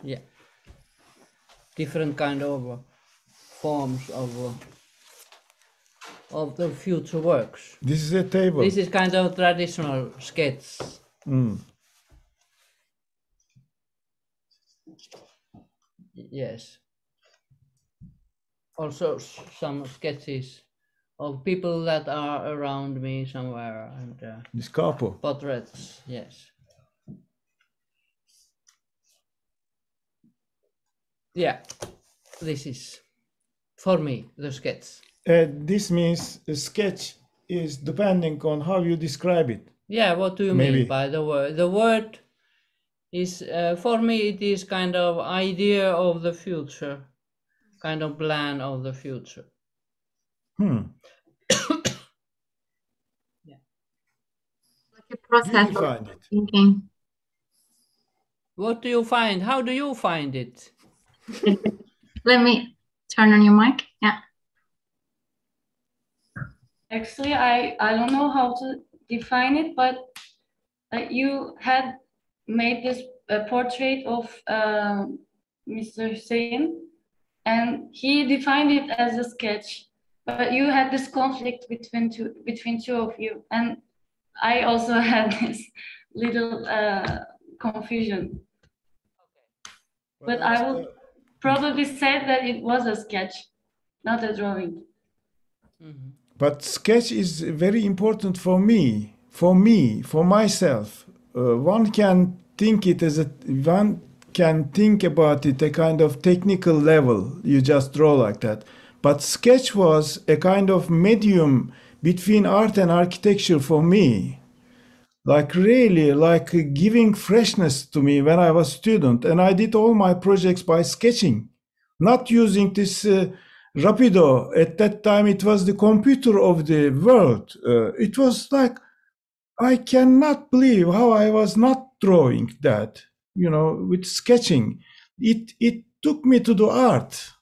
yeah, different kind of forms of the future works. This is a table. This is kind of traditional sketch. Yes. Also some sketches of people that are around me somewhere and This capo. portraits. Yes. Yeah. This is for me the sketch. This means a sketch is depending on how you describe it. Yeah, what do you Maybe. mean by the word? The word is, for me, it is kind of idea of the future, kind of plan of the future. Yeah. Like a process You of define it. thinking. What do you find? How do you find it? Let me turn on your mic. Yeah. Actually, I don't know how to define it, but you had made this portrait of Mr. Hüseyin, and he defined it as a sketch. But you had this conflict between two of you, and I also had this little confusion. But I will probably say that it was a sketch, not a drawing. Mm-hmm. But sketch is very important for me, for myself. One can think about it a kind of technical level. You just draw like that. But sketch was a kind of medium between art and architecture for me. Like really, like giving freshness to me when I was a student. And I did all my projects by sketching, not using this Rapido. At that time, it was the computer of the world. It was like, I cannot believe how I was not drawing that, you know, with sketching. It took me to the art.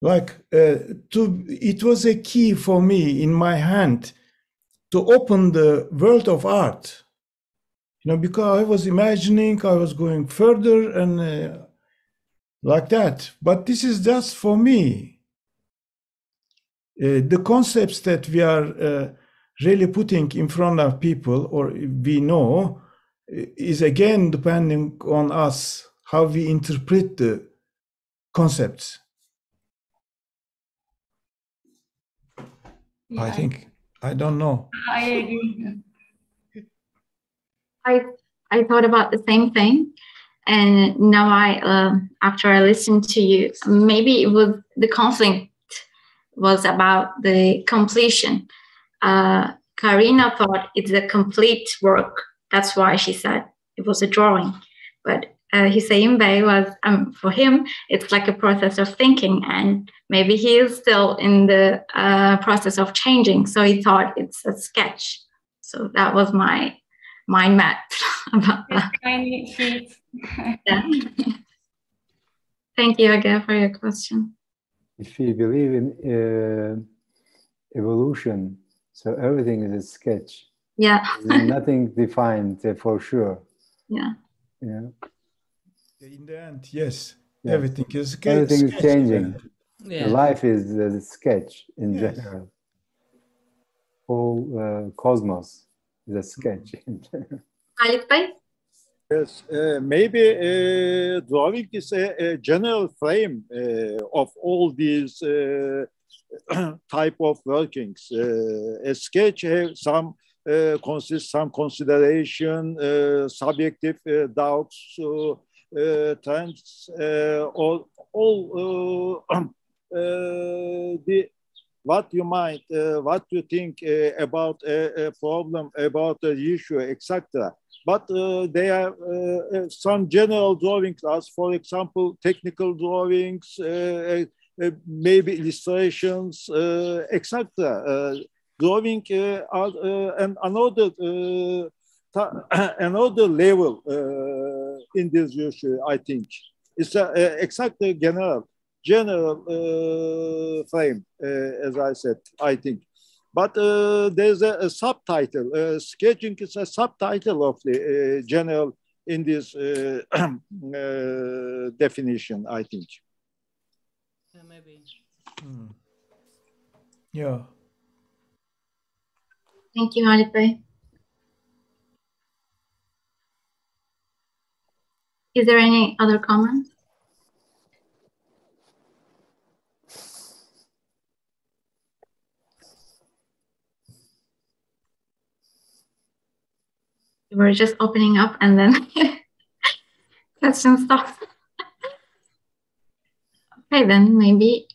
Like, it was a key for me in my hand to open the world of art. You know, because I was imagining, I was going further and like that. But this is just for me. The concepts that we are really putting in front of people, or we know, is again depending on us, how we interpret the concepts. Yeah, I think, I don't know. I agree. I thought about the same thing, and now after I listened to you, maybe it was the conflict was about the completion. Kaarina thought it's a complete work. That's why she said it was a drawing. But Hüseyin Bey was, for him, it's like a process of thinking, and maybe he is still in the process of changing. So he thought it's a sketch. So that was my mind map about that. Tiny sheets. Yeah. Thank you again for your question. If we believe in evolution, so everything is a sketch. Yeah. There's nothing defined for sure. Yeah. Yeah. In the end, yes, Yes. everything is Everything is changing. Yeah. Life is a sketch in general. Whole cosmos is a sketch. Halit Bey? Yes, maybe drawing is a general frame of all these type of workings. A sketch has some consideration, subjective doubts, trends, all the what you might, what you think about a problem, about an issue, etc. But there are some general drawings, as for example, technical drawings, maybe illustrations, etc. Drawing and another level in this issue, I think. It's exactly general frame, as I said, I think. But there's a subtitle. Sketching is a subtitle of the general in this definition, I think. Yeah, maybe. Yeah. Thank you, Halit Bey. Is there any other comments? We're just opening up and then question stops. Okay, then maybe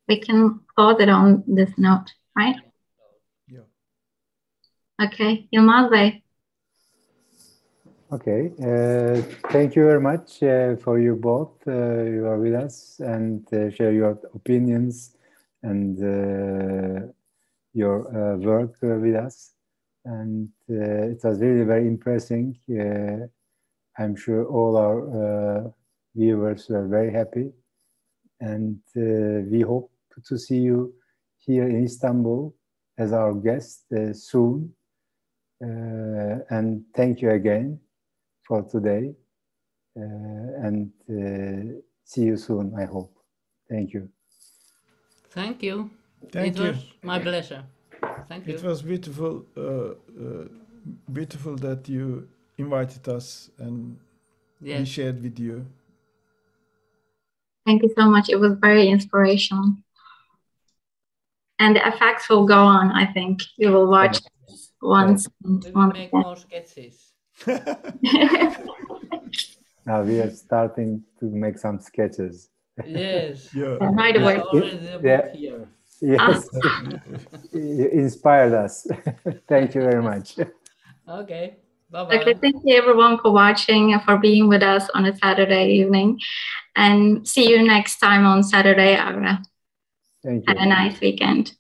we can close it on this note, right? Yeah. Okay, Yılmaz Bey. Okay, thank you very much for you both. You are with us and share your opinions and your work with us. And it was really very impressive. I'm sure all our viewers were very happy. And we hope to see you here in Istanbul as our guest soon. And thank you again for today. And see you soon, I hope. Thank you. Thank you. Thank it you. was my pleasure. Thank you. It was beautiful, beautiful that you invited us and we shared with you. Thank you so much. It was very inspirational. And the effects will go on, I think. You will watch once. We will make more sketches. Now we are starting to make some sketches. Yes. Yeah. Right away. Already the book here. Yes, you inspired us. Thank you very much. Okay. Bye-bye. Okay, thank you everyone for watching and for being with us on a Saturday evening. And see you next time on Saturday, Aura. Thank you. Have a nice weekend.